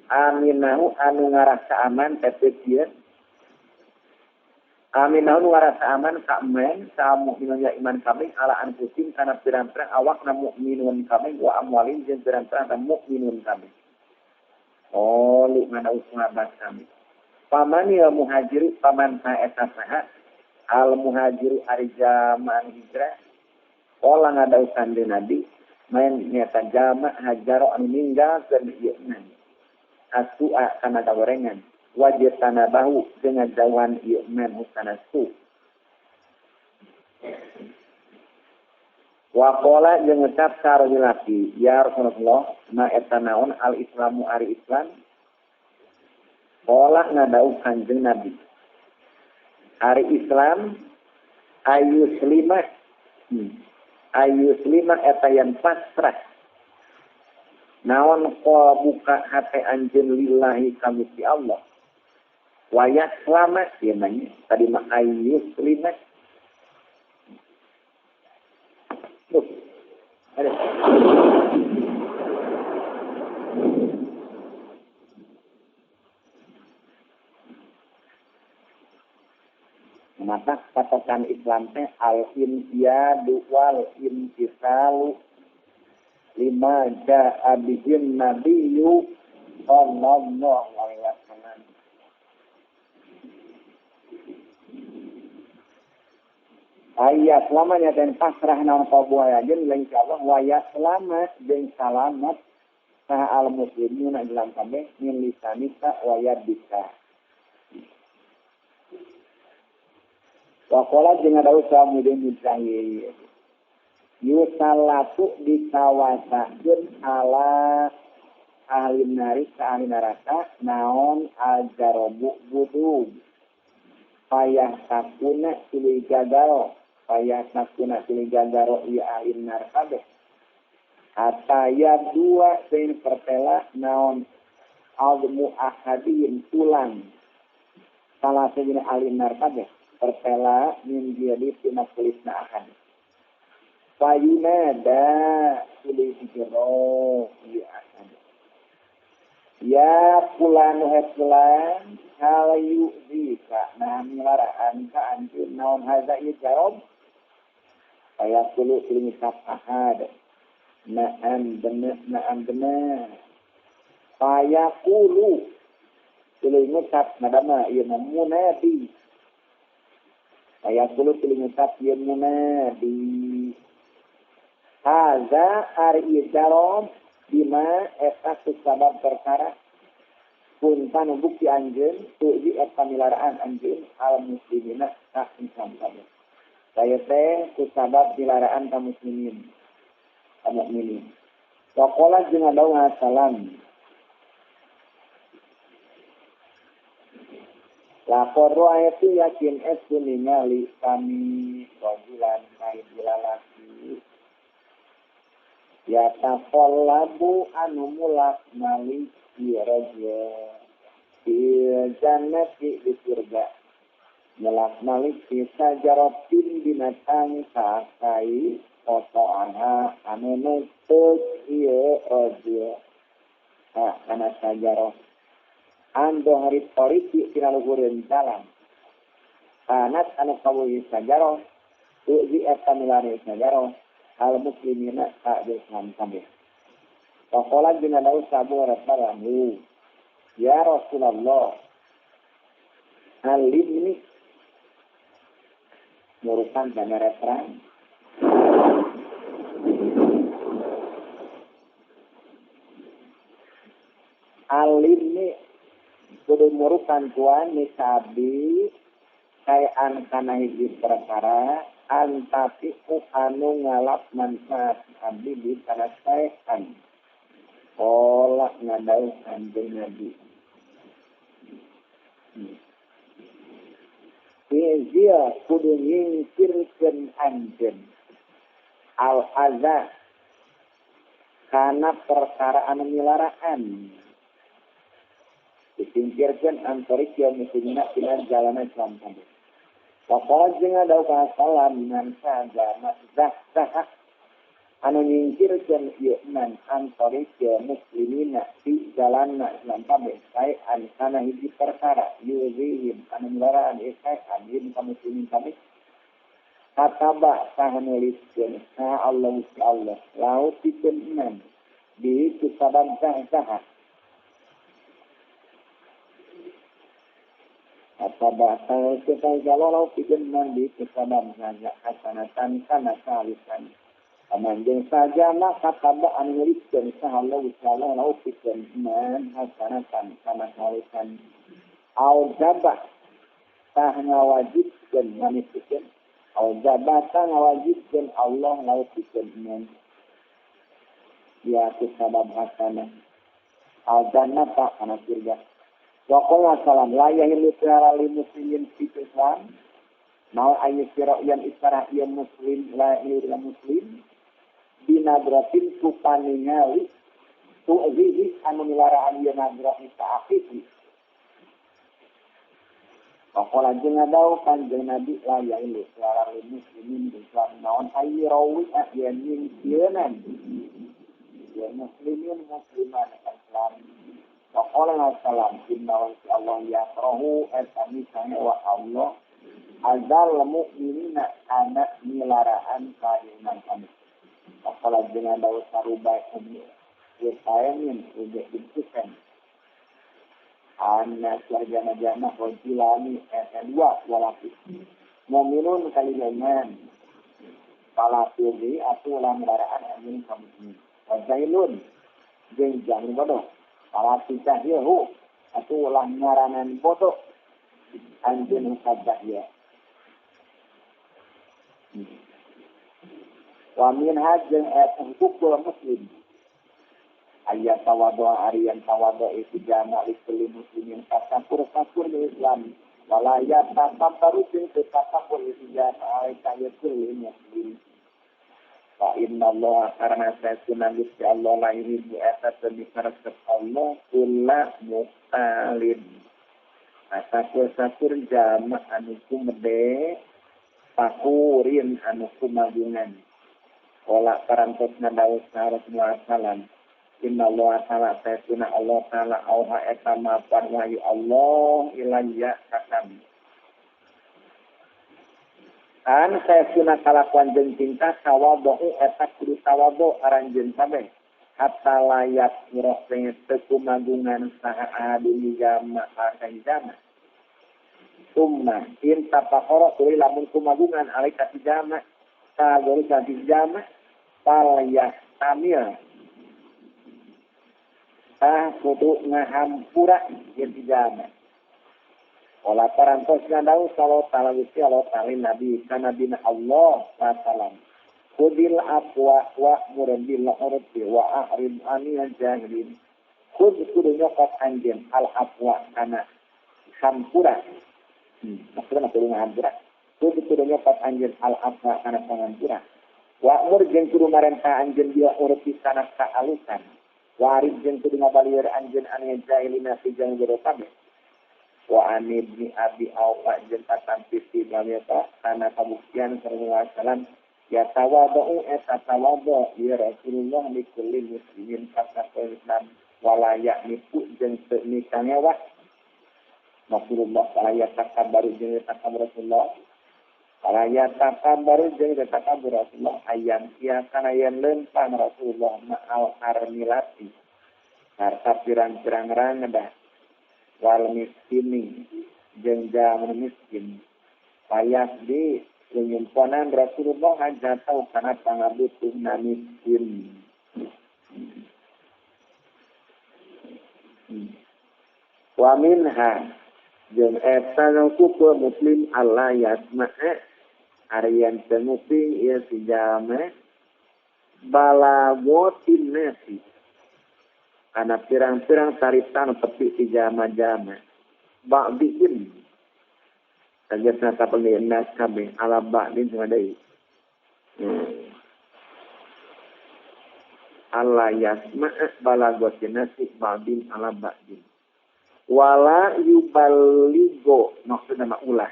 aminahu anu ngarasa aman tetepieun aminahu ngarasa aman ka men sa mukminun ya iman kami ala anfusim kana pirang-pirang awakna mukminun kami wa amwalin jeung pirang-pirang mukminun kami. Lu ngana sahabat kami. Pamani al muhajir paman sa eta saha al muhajir ari zaman hijrah. Ola ngadaukan deui Nabi main nyata jama hajaro anu ninggalkeun ieu man. Asua kana gawerengan. Wajib tanah bahu dengan jauhan iman husana su. Wakola jeung ngucap sareng laki, ya Rasulullah, ma eta naon al-islamu ari Islam. Kola ngadauh Kanjeng Nabi. Ari Islam ayyuslima. Ayyuslima eta yang pasrah. Naon ko buka hati anjeun lillahi ka Gusti Allah. Wayat selamat ya nanya tadi mah ayyus lima ada maka katakan Islam teh al-inqiyadu wal intisalu lima ja'a bihin nabiyyu sallallahu alaihi wasallam. Ayat selamanya dan pasrah naon kabuaya jeung insyaallah waya selamat jeung salamat saha al muslimin dalam kabeh min lisanika waya bisa. Wa qala jeung ada usaha mudin dicahi. Yusallatu dikawasakeun ala ahli nari ka ahli neraka naon al-jarabu budug. Payah takuna silih gagal. Payah nakuna silih gandaro iya ain narkabeh. Ataya dua sein pertela naon almu ahadin tulang. Salah sejenis alin narkabeh. Pertela min jadi tina kulisna ahad. Payunada silih dijero iya ahad. Ya pulan hepulan halayu zika. Nah milaraan ka anjir naon haza iya jarob. Saya perlu mengucap ahad. Na'am benar. Saya perlu mengucap nadama ia munadi. Saya perlu mengucap ia munadi. Haza ari jarom bima eta sebab perkara puntan bukti anjeun tuji eta milaraan anjeun al muslimina ka Islam kabeh. Saya teh kusabab dilaraan kaum muslimin. Kaum mukminin. Wa qala jeung adaw salam. Lapor ayat itu yakin itu ningali kami rajulan kai dilalaki. Ya tafallabu anu mulak mali raja. Di jannati di surga. Melak malik bisa jarotin binatang sakai foto anha anu nutuk iya rojo karena sajaroh ando hari polisi tina luhureun jalan anat anu kawuhi sajaroh uji eta milari sajaroh al muslimina ka Islam kabeh. Faqala bin Daud sabu rasulullah ya Rasulullah alimni murukan dan referan. Alim ni kudu murukan tuan ni sabi kayaan kana hiji perkara antapi anu ngalap manfaat abdi di kana kayaan. Olah ngadau kanjeng Nabi. Dia kudu nyingkirkeun anjeun al-adza kana perkara anu milaraan. Disingkirkeun antori kieu muslimina tina jalanan Islam tadi. Pokoknya jeung ada salam dengan saja zah anu nyingkirkeun ieu man antori kieu muslimina di jalanan Islam tadi. Sae an kana hiji perkara yuzihim anu milaraan isai anjeun kaum muslimin tadi. Kataba sahanuliskeun sa Allah laut pikeun man di kitaban zah apa bahasa kita kalau pikeun man di kitaban saja hasanatan kana salisan amanjeun saja mah kataba anu nuliskeun sa Allah laut pikeun man hasanatan kana salisan au jabah sah ngawajibkeun manipikeun au jabatan ngawajibkeun Allah laut pikeun man ya sabab hasanah al jannata kana surga. Waqala salam la yahilu lil muslimin fi Islam. Mau ayat sira yang istarah yang muslim la ilaha muslim binadratin supaningali tu'zihi anu milaraan yang nadrati ta'afifi. Waqala jeung ngadau kanjeng Nabi la yahilu lil muslimin fi Islam. Naon ayrawi yang nyingkieun ya muslimin musliman Islam. Waqala salam inna Allah yakrahu al-kami sana wa Allah azal mu'minina ana milaraan kaiman kami. Waqala dengan daud sarubai ummi yasainin udah dikusen anna sarjana jana rojilani dua walaki mu'minun kaliman palapuri atau lamdaraan amin kami wajailun jeung jangan bodoh palati cahyahu atau ulah ngaranan bodoh anjeun hukadahya wa min hajjin hukul muslim ayat tawadu arian tawadu itu jama' ikli muslimin kasapur di Islam walayat tasabaru bin kasapur itu jama' ayat muslim fa inna Allah karena saya sunah Gusti Allah la iribu eta demi karesep Allah kula muqtalin sakur jama' anu kumede pakurin anu kumagungan olah parantosna daud Rasulullah sallam inna Allah ta'ala saya sunah Allah ta'ala auha eta mapan wahyu Allah ilayya kakam an saya sunah kalakuan jeung cinta tawadu eta kudu tawadu aranjeun kabeh hatta layat ngroseng teu magungan saha adi jama akan jama summa in tapaqara tuluy lamun kumagungan alika jama ta gori ka jama palayah tamil kudu ngahampura jeung jama olah parantos ngadau sallallahu alaihi wasallam Nabi kana bina Allah sallam kudil aqwa wa murbil urfi wa a'rid anil jahilin kudu nyokot anjeun al aqwa kana hampura maksudna kudu ngahampura kudu nyokot anjeun al aqwa kana hampura wa mur jeung kudu marentah anjeun dia urfi kana kaalusan wa arid jeung kudu ngabalieur anjeun anil jahilin fi jeung berotabe wa anibni abi awfa jeung katampi baleta kana kabuktian sallallahu alaihi wasallam ya tawadu eta tawadu ya Rasulullah li kulli muslimin fasaqul Islam wala ya'nifu jeung teu nikangewa Rasulullah salaya takabaru jeung takabar Rasulullah salaya takabaru jeung takabar Rasulullah ayam sia kana yen leumpang Rasulullah ma'al armilati harta pirang-pirang rangedah wal miskini jeung jaman miskin payah di Penyimponan Rasulullah aja tahu karena pangabutuh na miskin. Wa minha jeung eta nuku muslim Allah yasma'a arian tenguping ieu si jalma balagotin nasi kana pirang-pirang taritan tepi si jalma-jalma ba'dihim kagesna kapengin nas kabeh ala ba'din deui Allah yasma'a balagotin nasi ba'din ala ba'din wala yubaligo maksudna ulah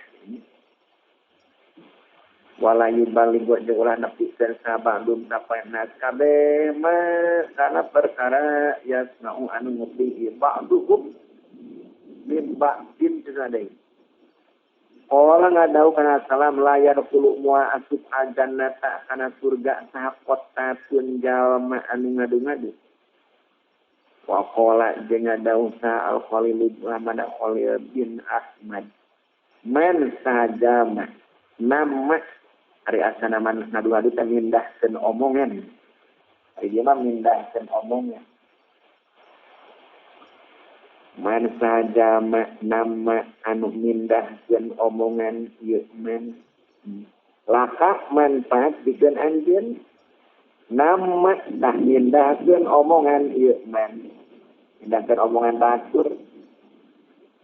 wala yubaligo jeung ulah nepikeun sabandum sapaena kabeh mah kana perkara yasma'u anu ngupi ba'duhum min ba'din tsadai Ola ngadau kana salam layar puluh mua asup ajannata kana surga sahakota pun jalma anu ngadu-ngadu Wakola dengan dausa al-Khalil Muhammad Khalil bin Ahmad man sajama nama hari asana man ngadu-ngadu teh mindahkeun omongan ari dia mah mindahkeun omongan man sajama nama anu mindahkeun omongan ieu man laka manfaat dikeun anjeun nama dah mindahkeun omongan ieu man mindahkeun omongan batur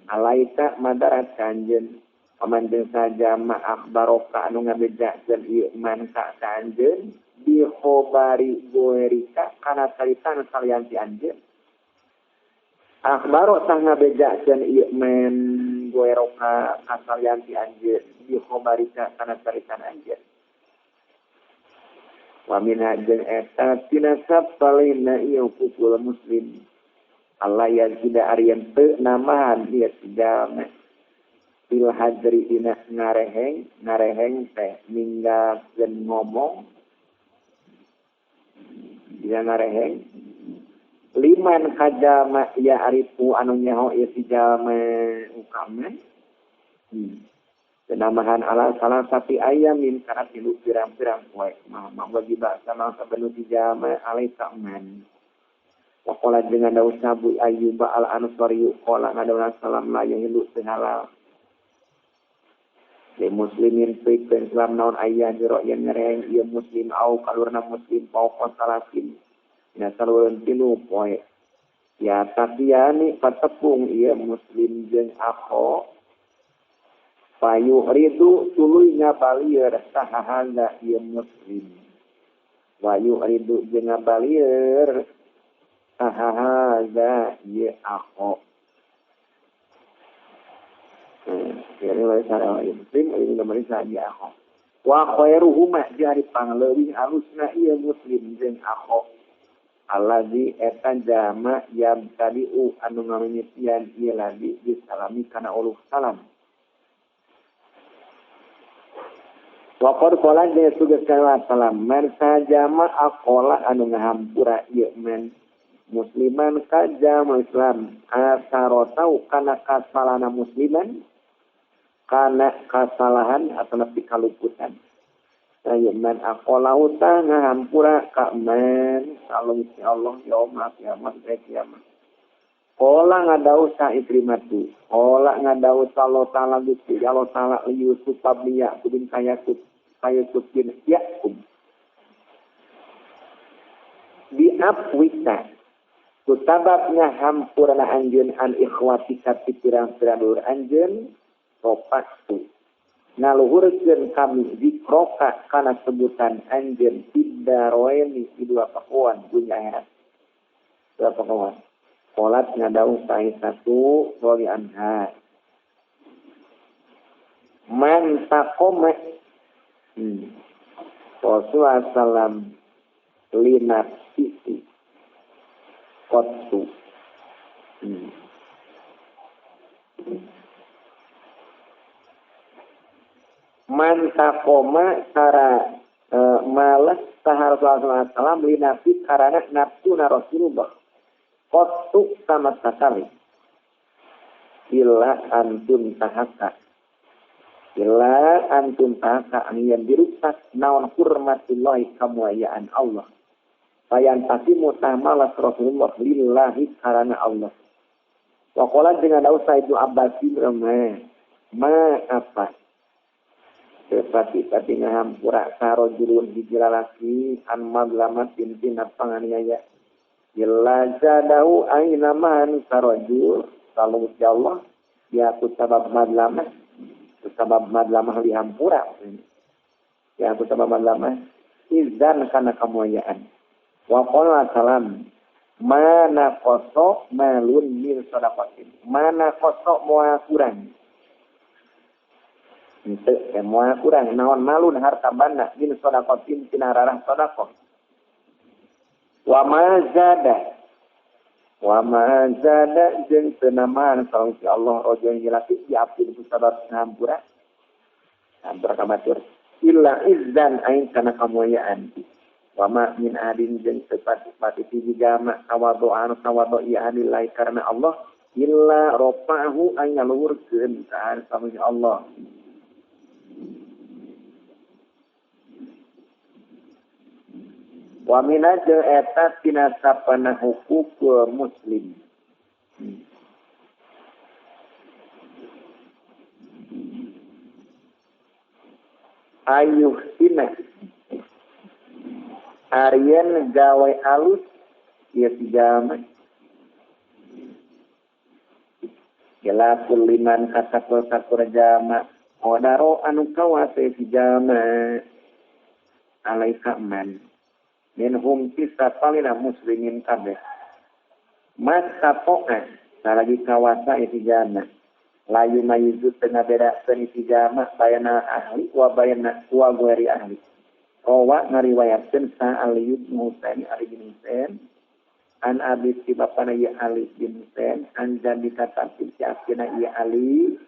alaika madarat kanjeun paman jeung saja ma akhbaroka anu ngabejakeun ieu man ka kanjeun bi khobari goerika kana caritan salian ti anjeun akhbaro tah ngabejakeun ieu man goeroka ka salian ti anjeun bi khobarika kana caritan anjeun wa minha jeung eta tinasab salina ieu kukul muslim Allah yang tidak arian teu namahan dia tidak fil hadri dina ngareheng teh ninggalkeun ngomong dia ngareheng liman kajama ya arifu anu nyaho ieu si jalma ukaman Namahan ala salah satu ayamin karena tilu pirang-pirang poe. Mah bagi bahasa mah sabenu dijama alaika man. Wakola dengan daun sabu Ayyuba al-Ansari qala ngadauna salam la yahilu halal. De muslimin fi Islam naon ayah jero yang ngereng ieu muslim au kalurna muslim pauqa salasin. Dina salureun tilu poe. Ya tabiani patepung ieu muslim jeung akho Payu ridu tuluy ngabalieur sahahaga ieu muslim. Wayu ridu jeung ngabalieur sahahaga ieu akho. Jadi wali sareng muslim ini gambar saja akho. Wa khairuhuma jari pangleuwih alusna ieu muslim jeung akho. Allazi eta jama yang tadiu anu ngamimitian ieu ladi bisalami kana uluh salam. Waqad qala dia sudah salam man sajama aqala anu ngahampura ieu men musliman kajama Islam asarotau kana kasalana musliman kana kasalahan atau nepi kaluputan ayeuna man aqala uta ngahampura ka men salung si Allah yaumul kiamat kiamat Kola ngadau sa ikrimatu. Kola ngadau Allah Ta'ala Gusti. Allah Ta'ala Yusuf Tabliya. Kudin kayakut. Kayakut bin yakum. Bi'afwika. Kutababnya hampurana anjun an ikhwatika pitirang-pirang lur anjun. Topaktu. Naluhurkeun kami dikroka kana sebutan anjun. Tiddaroeni di dua pakuan. Dunia akhirat. Dua pakuan. Kolat ngadau sahi satu wali anha. Man takome. Rasulullah salam linat sisi. Kotu. Man takoma cara malas sahar Rasulullah salam linat sisi karena nafsu na Rasulullah. Kotuk sama sekali. Bila antun tahaka. Ila antum taka yang dirusak naon hurmatillahi kamuliaan Allah. Bayan pasti mutamalah Rasulullah lillahi karena Allah. Wakola dengan dausa itu abasi ma apa? Seperti ngahampura sarojulun hijilalaki an maglamat bintin panganiaya. Illa jadahu aina man sarojul. Kalau ya Allah ya aku sabab madlamah. Sabab madlamah lihampura. Ya aku sabab madlamah. Izan karena kemuliaan. Wakola salam. Mana kosok malun min sodakotin. Mana kosok mua kurang. Itu mua kurang. Naon malun harta banda min sodakotin tinararah sodakot. Wa ma zada jeung tenaman sareng si Allah rojo jelati diapin ku sabab ngampura. Hampura kamatur. Illa izzan ain kana kamuliaan. Wa ma min adin jeung sepati jama tawadhu'an tawadhu ya lillahi karena Allah illa rafa'ahu ay ngaluhurkeun ka sareng Allah. Wa min ajal eta tina sapana hukuk muslim. Ayuh sina Aryan gawe alus ya sijama. Kila kuliman kasakul jama. Odaro anu kawase sijama. Alaika man. Minhum kisah palina muslimin kabeh. Mas kapokan. Salagi kawasa ya sijama. Layu mayizut tengah beda seni sijama. Bayana ahli wa bayana wa gueri ahli. Rawa ngariwayatkeun sa Ali bin Husain Ali bin Husain an abi si bapana ya Ali bin Husain an jadi kata si akhirna ya Ali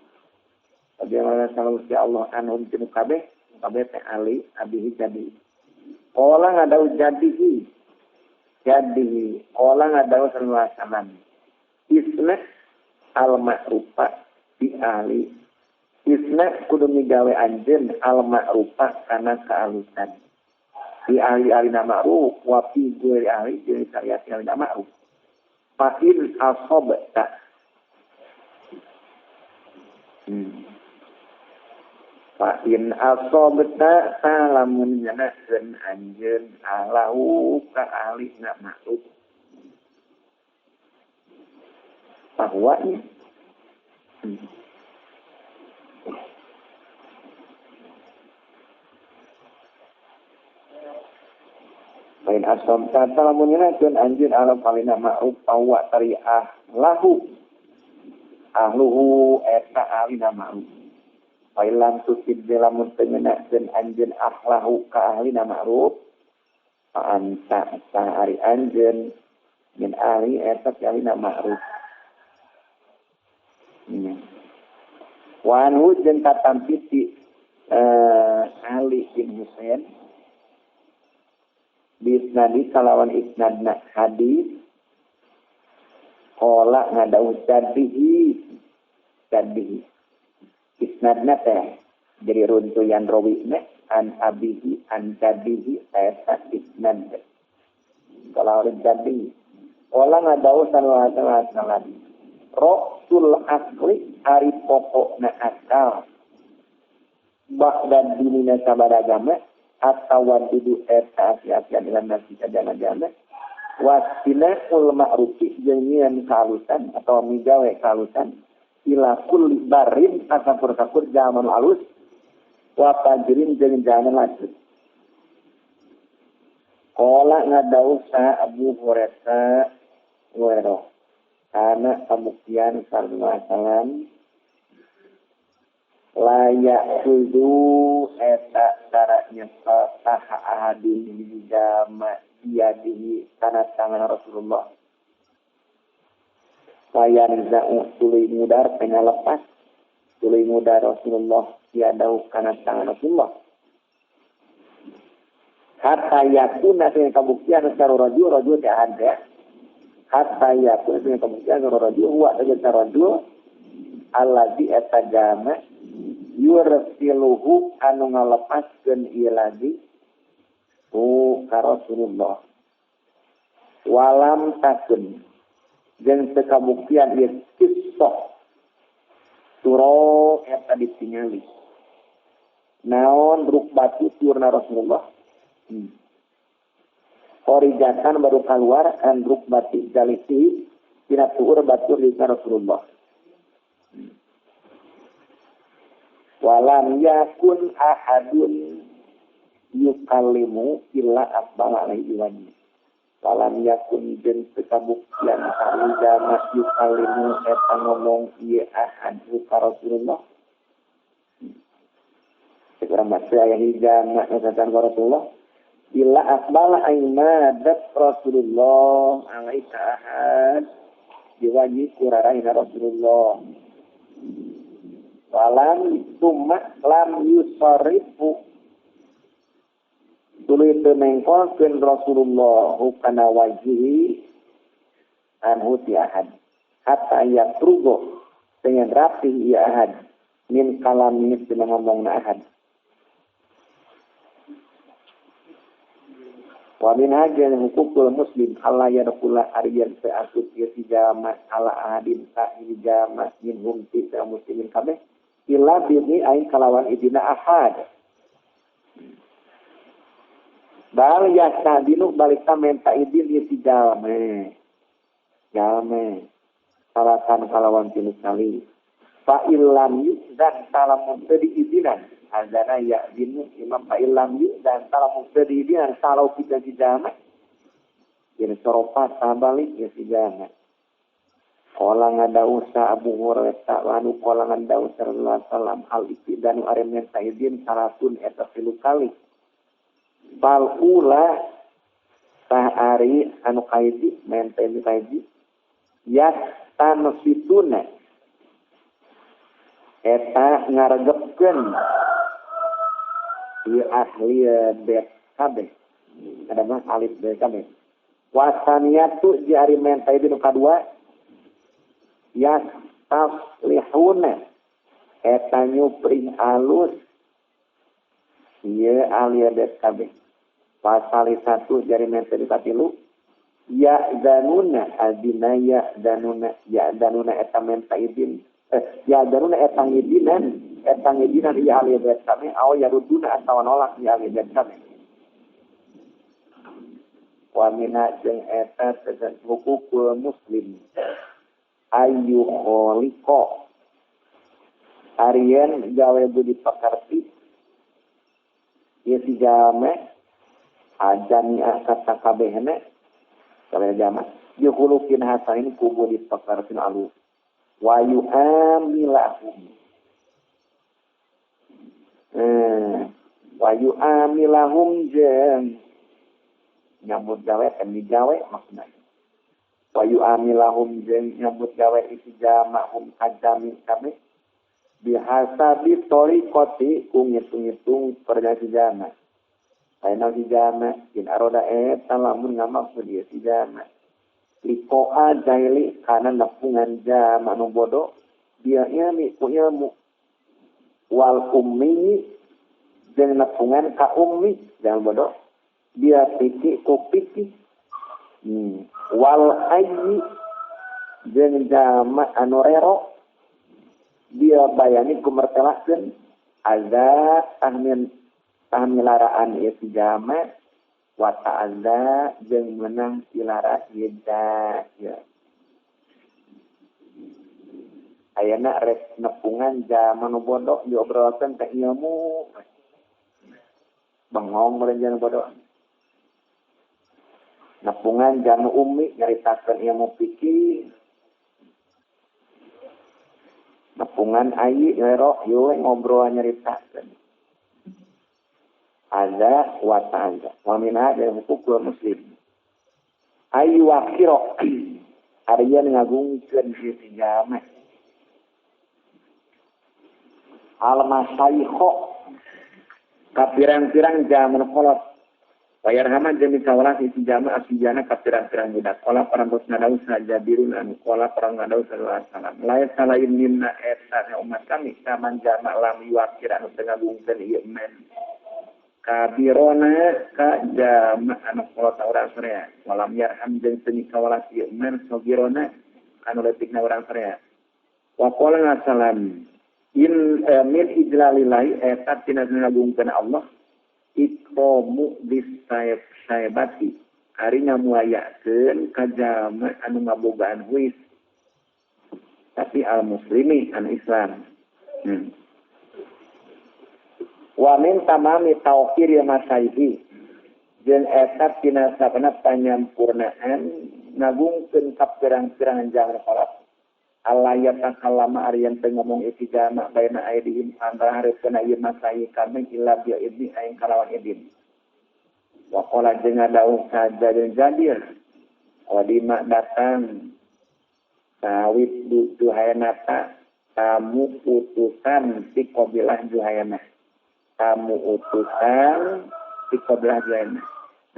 bagaimana kalau si Allah anhum tinu kabeh teh Ali abi jadi qala ngadau jadihi qala ngadau sallallahu alaihi wasallam isna al ma'rufa bi Ali isna kudu migawe anjeun al ma'rufa kana kaalusan di ahli-ahli ma'ruf wa fi ghairi ahli jadi syariat ahli ma'ruf fa in asabta fa in asabta salamun nyanakeun anjeun ahlahu ka ahli ma'ruf bahwa lain asam kata lamun nyanakeun anjeun alam palina ma'ruf pawa tariah lahu ahluhu eta alina ma'ruf failam tusib lamun teu nyanakeun anjeun ahlahu ka ahlina ma'ruf fa anta sahari anjeun min ahli eta alina ma'ruf wa anhu jeung katampiti Ali bin Husain bisnadi kalawan isnadna hadis qala ngadau jadihi isnadna teh jadi runtuyan rawina an abihi an jadihi eta isnad kalawan jadihi qala ngadau sallallahu alaihi wasallam rasul asli ari pokokna akal ba'da dinina sabada agama atau wadudu eta asia-asia dalam nasi jana-jana wasina ul ma'rufi jenyian kalusan atau migawe kalusan ila kulli barin asapur-sapur zaman alus wa pajirin jeung jangan lanjut qala ngadau sa Abu Hurairah wero kana pembuktian sallallahu alaihi wasallam layak kudu eta caranya taha ahadin di jama diadihi karena tangan Rasulullah layan za'u tuluy mudar pengen lepas tuluy mudar Rasulullah diadau karena tangan Rasulullah hatta yakuna dengan kebuktian secara rajul tidak ada hatta yakuna dengan kebuktian secara rajul huwa dengan rajul alladzi etajama yursiluhu anu ngalepaskeun ieu lagi ka Rasulullah walam takun jeung teu kabuktian ieu kisah turo eta ditingali naon rukbatu turna Rasulullah Orijatan baru keluar an rukbati jalisi tina tuur batur di Rasulullah walam yakun ahadun yukallimu illa akbala alaihi wajhi walam yakun jeung kabuktian sarida mas yukallimu eta ngomong ieu ahad ka Rasulullah sekarang baca aya hijama eta Rasulullah illa akbala aimadat Rasulullah alaihi ahad diwaji kuraraina Rasulullah walam summa lam yusarifu tuluy teu mengkolkeun Rasulullah kana wajhi anhu ti ahad hatta yatrugo dengan rapi ya ahad min kalami tina ngomongna ahad wa min hajjal hukukul muslim alla yadkhula ariyan sa'atut yasijama ala ahadin sa'ijama min humti sa muslimin kabeh illa bihi ain kalawan idina ahad bal yastadinu balik ta menta idin ieu si jalme salatan kalawan tinu kali fa illam dan salamun teu diizinan azana ya dinu imam fa illam dan salamun teu diizinan salau kita si jalme yen soropat tabalik ieu si jalme Kala ngadausa Abu Hurairah wanu kala ngadausa Rasulullah sallam hal istidanu aremen saidin salatun eta 3 kali. Bal ula sahari anu kaidi menten kaidi yas tanfituna eta ngaregepkeun ieu ahli bet kabeh. Ada mah alif bet kabeh. Wasaniyatu di ari menten nu kadua yastaslihuna eta nyupring alus ieu aliadet kabeh pasal 1 jari menten katilu ya danuna adinaya danuna ya danuna eta mentaidin ya danuna eta ngidinan ieu aliadet kabeh aw yaruduna atawa nolak ieu aliadet kabeh wa mina jeung eta tegas hukukul muslim ayu kholiko arian gawe budi pakarti ieu si jame ajani kata kabehna kabeh jama yuhulukin hasain ku budi pakarti alu wa yu'amilahum wa yu'amilahum jeung nyambut gawe kan digawe maksudna wa yu'amilahum jeung nyambut gawe isi jamahum kajami kami bihasabi tariqati ku ngitung-ngitung perjalanan jama ayeuna si jama in aroda eta lamun ngamaksud ieu si jama liqo'a jaili kana nepungan jama nu bodoh dia ilmi ku ilmu wal ummi jeung nepungan ka ummi jangan bodoh dia pikir ku pikir wal ayyi jeung jama anu rero dia bayani kumertelakeun ada tahmilaraan ieu si jama wa ta'ala jeung menang silara ieu ya ayeuna rek nepungan jama nu bodoh diobrolkeun teh ilmu bengong merenjana bodoh nepungan janu ummi nyaritakeun ilmu fikih nepungan ayi ngero yo ngobrol nyaritakeun ada wa ta'ala wa min hada hukukul muslim ayu wakiro arian ngagungkeun si jama al masaikho kapirang-pirang jaman kolot Wayarhama jeung dikawalas isi jama asijana kapirang-pirang budak. Qala parangtos ngadaus Jabirun anu qala parang ngadaus sallallahu alaihi wasallam. Lain salain minna eta umat kami saman jama lam yuakir anu teu ngagungkeun ieu men. Kabirona ka jama anu kolot urang sarea. Walam yarham jeung teu dikawalas ieu men sogirona anu leutikna urang sarea. Wa qala ngasalam in min ijlalillahi eta tina ngagungkeun Allah ikromu disayabati ari ngamuayakeun ka jalma anu ngabogaan huis tapi al muslimi anu Islam. Wa min tamami tauqir ya masaihi jeung eta tina sabana panyampurnaan ngagungkeun ka pirang-pirang jalma salat Allah ya takallama arian teu ngomong isi jama baina aidihim antara hareupeuna ieu masai kami illa bi idni aing kalawan idin. Wa qala jeung ngadaung saja jeung Jabir. Wadima datang sawit duhayanata tamu utusan ti qabilah Juhayana. Tamu utusan ti qabilah Juhayana.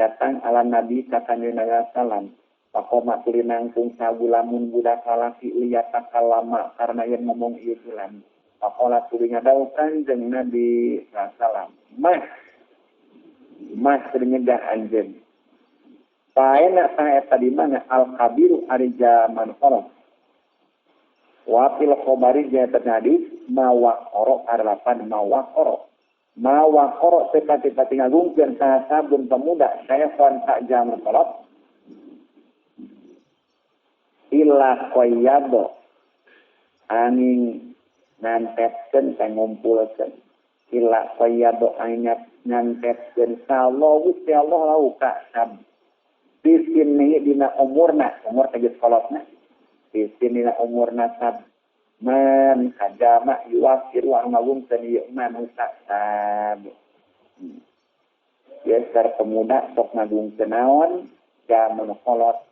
Datang ala Nabi sallallahu alaihi wasallam. Pakoma tuli nangtung sagulamun budak lalaki liyata kalama karena yang ngomong ieu bulan. Pakola tuli ngadaukan jeung Nabi sallallahu Mas teu nyegah anjeun. Paena saeta di mana al-kabiru ari zaman qoro. Wa fil khabari ja hadis mawaqoro arlapan mawaqoro. Mawaqoro tepati-pati ngagungkeun sabun pemuda saya kon tak jam salat. Illa qayyado angin nantepkeun teh ngumpulkeun illa qayyado angin nantepkeun sallallahu Gusti Allah lau ka sab bisini dina umurna umur teges kolotna bisini dina umurna sab man kajama yuwakiru anu ngagungkeun ieu man sab biasa pemuda sok ngagungkeun naon jamun kolot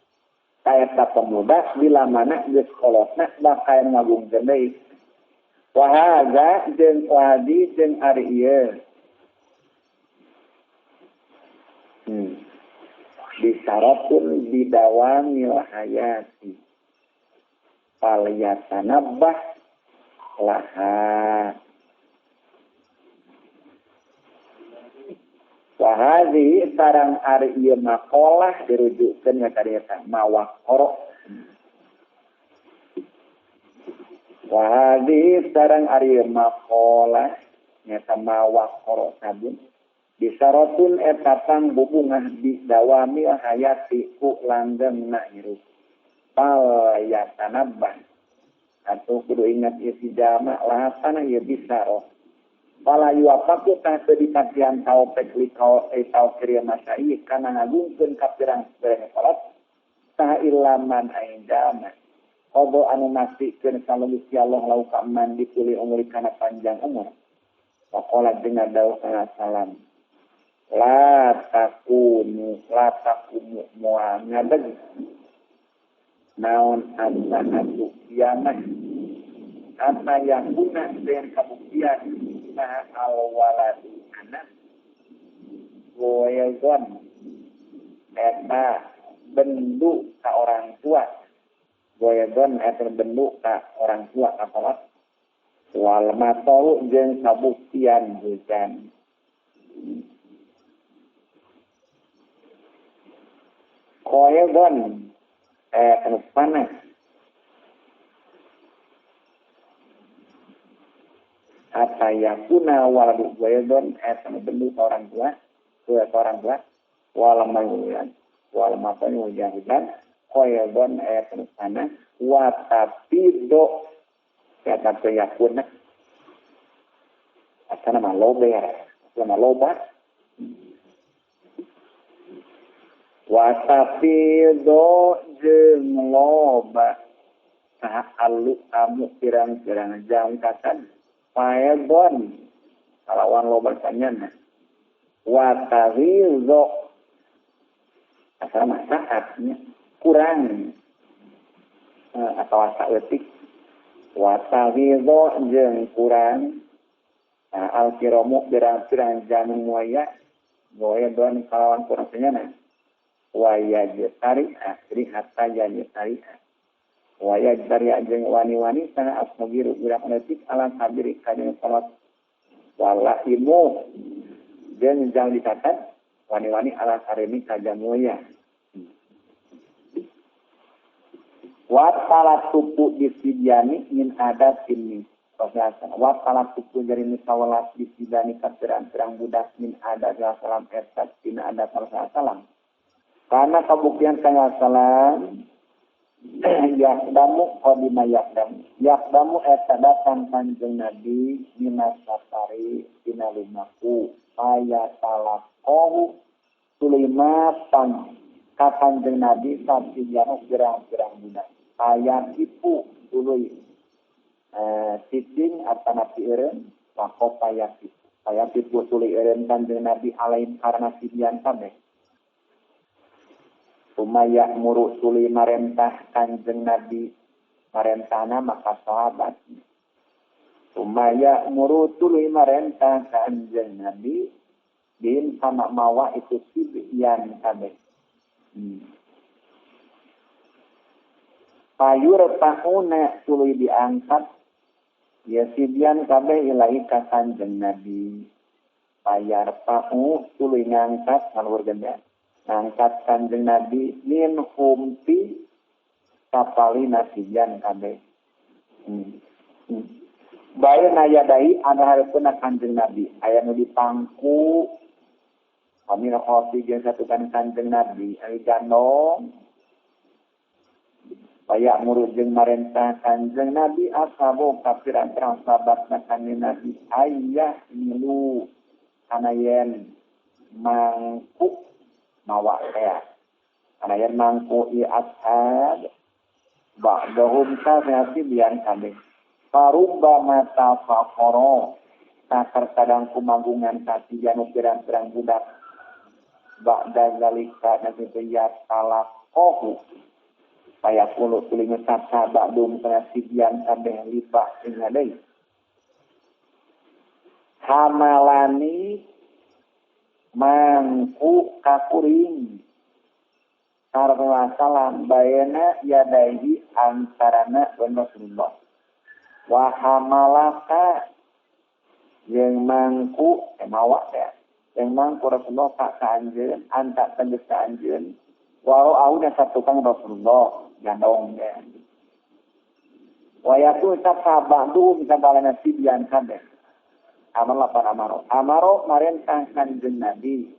kaeta pemuda bila mana geus kolotna bakal ngagungkeun deui. Wa hadza jeung wadi jeung ari ieu. Disyaratun bidawamil hayati. Fal yatanabbah laha. Wahadi sarang ari ieu maqalah dirujukkeun ka eta mawaqoro. Wahadi sarang ari ieu maqalah nyata mawaqoro sabun disyaratun eta tang bubungah di dawami hayati ku langgengna hirup. Pal yatanabbah atau kudu ingat ieu si jama lahasana ieu bisyarah. Pala yuapaku tah teu dipatian taupek likau kirieu masai kana ngagungkeun ka pirang-pirang salat tah ilaman aindama odo anu nasikeun sallallahu Gusti Allah lau ka man dipilih umur kana panjang umur. Waqala jeung ngadawu salam la takumu moal ngadeg naon anu kiamat apa yang guna dengan kabuktian al-walad anak goyazon eta bendu ka orang tua goyazon eta bendu ka orang tua ka salat wal mataru jeung kabuktian hujan goyazon eta panas apa yakuna waladu waladun etan bendu orang tua wal matan hujan koyadon etan sana wa tapido kata yakuna asana maloba wa tapido jeung loba sah alu kamu pirang-pirang jam katan Paedon kalawan loba sanyana wa tahizo asal masaatnya kurang atau asa etik wa tahizo jeung kurang al-kiramu pirang-pirang jamu muaya Goya doan kalawan kurangnya na. Waya jetari jadi hatta ya jetari. Waya jetari jeung wani-wani sana asmagiru gerak letik ala sabiri kajeng salat. Wala imu jeung jang dicatat wani-wani ala saremi kajang moya. Wat salat tupu disidiani min adat ini. Wat salat tupu dari misawalat disidani katerang-terang budak min adat salam etat tina adat salam. Karena kabuktian kanya salam yakdamu qadima yakdamu. Yakdamu eta datang kanjeng Nabi minas safari tina lumaku aya talakohu sulimatan ka kanjeng Nabi sabti jana gerang-gerang budak. Ayat ipu dulu siting atau nabi eren wako payat ipu tuli eren kanjeng Nabi alain karena sidian kabeh. Sumaya muru tuli marentah kanjeng Nabi marentana maka sahabat. Sumaya muru tuli marentah kanjeng Nabi din sama mawa itu sidian kabeh. Payur tahuna tuluy diangkat ya sidian kabeh ilahi ka kanjeng Nabi. Payar pahu tuluy ngangkat kalur ganda. Ngangkat kanjeng Nabi min humti kapalina sidian kabeh. Bae naya dai ana hareupeun kanjeng Nabi aya nu dipangku kami ngopi jeung satukan kanjeng Nabi ari gandong. Bayak murud jeung marentah kanjeng Nabi ashabo kapiran-pirang sahabat kanjeng Nabi ayah milu kana yen mangku mawa teh. Kana yen mangku i ashab ba'dahum kasih bian kabeh. Parubba mata faqoro ta terkadang kumagungan kasih janu pirang-pirang budak. Ba'da zalika nabi bayat talakohu kaya kulo tuling ngetasa ba'dum kana sidian kabeh libah ing hadai. Hamalani mangku kakuring karena salam bayana yadaihi antarana dan Rasulullah. Wa hamalaka yang mangku mawa ya. Yang mangku Rasulullah tak kanjen antak tengges kanjen. Walau aku dah satukan Rasulullah gandong ya. Wayatu tak sabak tu bisa balana sidian kabeh. Amar lapar amaro. Amaro marentah kanjeng Nabi.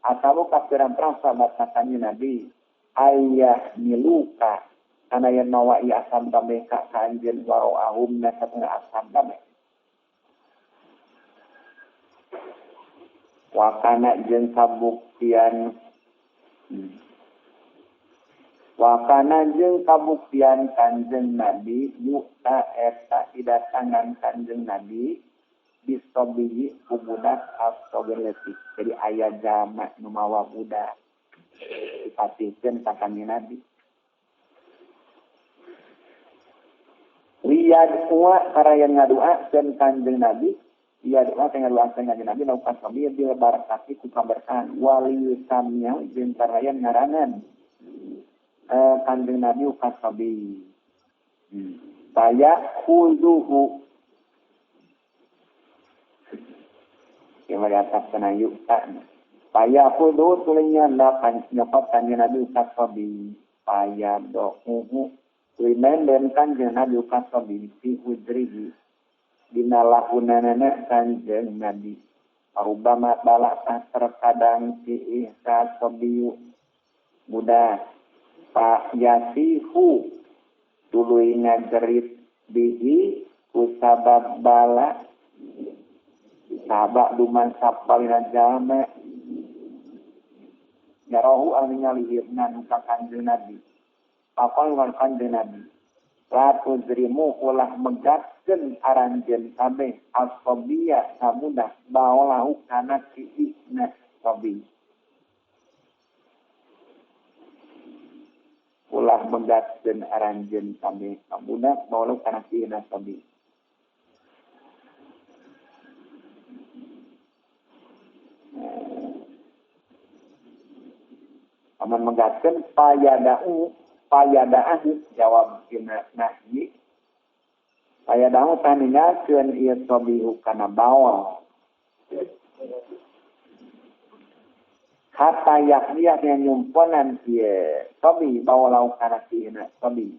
Atau kafiran perasa batnakannya Nabi. Ayah miluka. Karena yang mawai asam kabeh ka kanjeng walau ahum na satengah asam kabeh. Wakana jeung kabuktian Wakana jeung kabuktian kanjeng Nabi yukta eta idatangan kanjeng Nabi bisobihi kubudak asobeletik. Jadi ayah jamak numawa budak dipatihkeun ka kanjeng Nabi. Wiyad uwa karayan ngadua keun kanjeng Nabi. Wiyad uwa ngadua keun kanjeng Nabi laukas sabi bil barakati ku kaberkahan wali samnya jeung karayan ngarangan. Kanjeng Nabi ukasabi saya khuzuhu yang melihat kena yukta saya khuzuhu tulinya dapat nyokot kanjeng Nabi ukasabi saya do'uhu limen dan kanjeng Nabi ukasabi si hujrihi dinalahunanana kanjeng Nabi arubama balak terkadang si ihsa sobiyu budak Pak Yasihu tuluy ngajerit bihi kusabab bala sabak duman sapalina jame nyarohu anu nyalihirna ka kanjeng Nabi apa wan kanjeng Nabi latu zrimu ulah megatkeun aranjeun kabeh asabiyya samudah baolahu kana kiisna sabi ulah megat dan aranjen kami kamudak walau karena kina kami. megatkeun payadaan jawab tina nahyi payadaan taningakeun ieu sobihu kana bawal hatta yakniah yang nyumponan ieu sobi bawalau kana tina sobi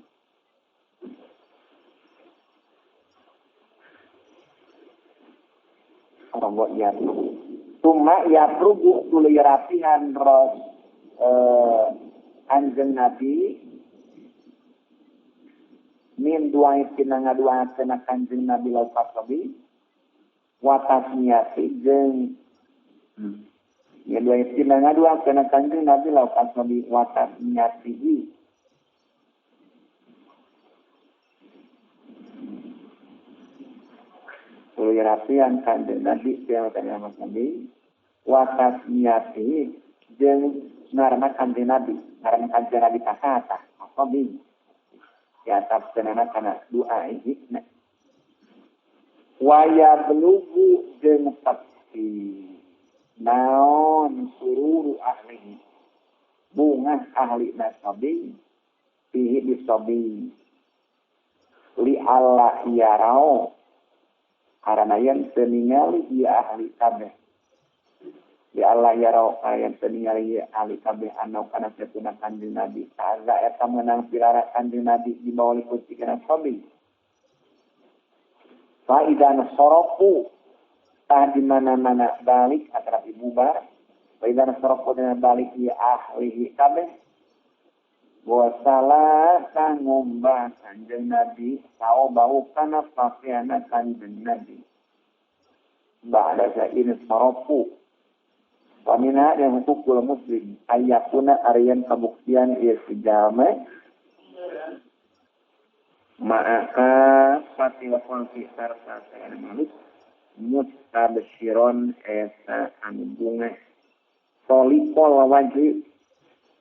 rombok ya tuma ya rugu tuluy rapihan ros anjeun Nabi min dua tina ngaduakeun kanjeng Nabi lauk kasobi wa tasmiyati jeung ya dua tina ngaduakeun kanjeng Nabi lauk kasobi wa tasmiyati tuluy rapihan kanjeng Nabi yang kanjeng Nabi wa tasmiyati jeung ngaranna kanjeng Nabi kakata kasobi ya tafsirna kana doa hikmah waya belugu jeung pasti naon sururu ahli bunga ahli nasabi fihi bisabi li Allah yarao karena yang teningali dia ahli kabeh di Allah yarao yang teningali dia ahli kabeh anu kana setuna kanjeng Nabi saza eta menang pirara kanjeng Nabi di bawah liput kana sabi fa idan sarafu tah di mana-mana balik atrap bubar fa idan sarafu dina balik dia ahli kabeh wa salah kang ngombah kanjeng Nabi sao bau kana pakaiana kanjeng Nabi ba'da sa'in sarafu wa minha yang hukukul muslim ayyakuna ariyan kabuktian ieu sejama ma'aka pati wa kulti sarta sayana maluk mustabsyiron esa anu bunga solikol wajib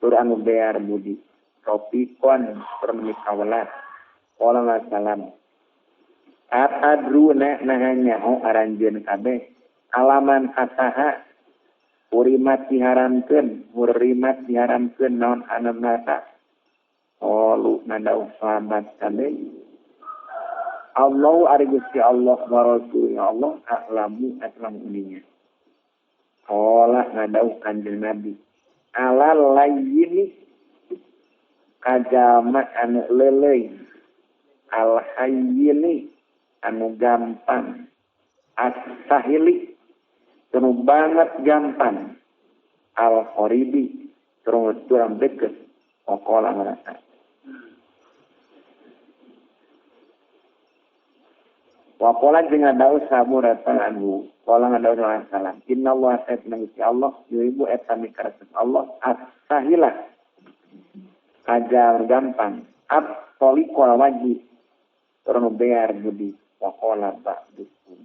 tur anu bear budi topikon permikawalat wala masalam atadruna nahanyaho aranjeun kabeh alaman kasaha hurimat diharamkeun naon anu nata qalu nadau sahabat kabeh Allah ari Gusti Allah wa Rasulullah Allah a'lamu uninya qala nadau kanjeng Nabi alal layyini kajama anu lelei al hayyini anu gampang as-sahili tunu banget gampang al qaribi tunu turang deket okola merasa wakola jeung daus saburatan anhu kola ngadaus salam inna Allah ta'ala Gusti Allah yuibu eta mikarep Allah as-sahila ajar gampang ab tolikol wajib turun bear budi wakola ba'dukum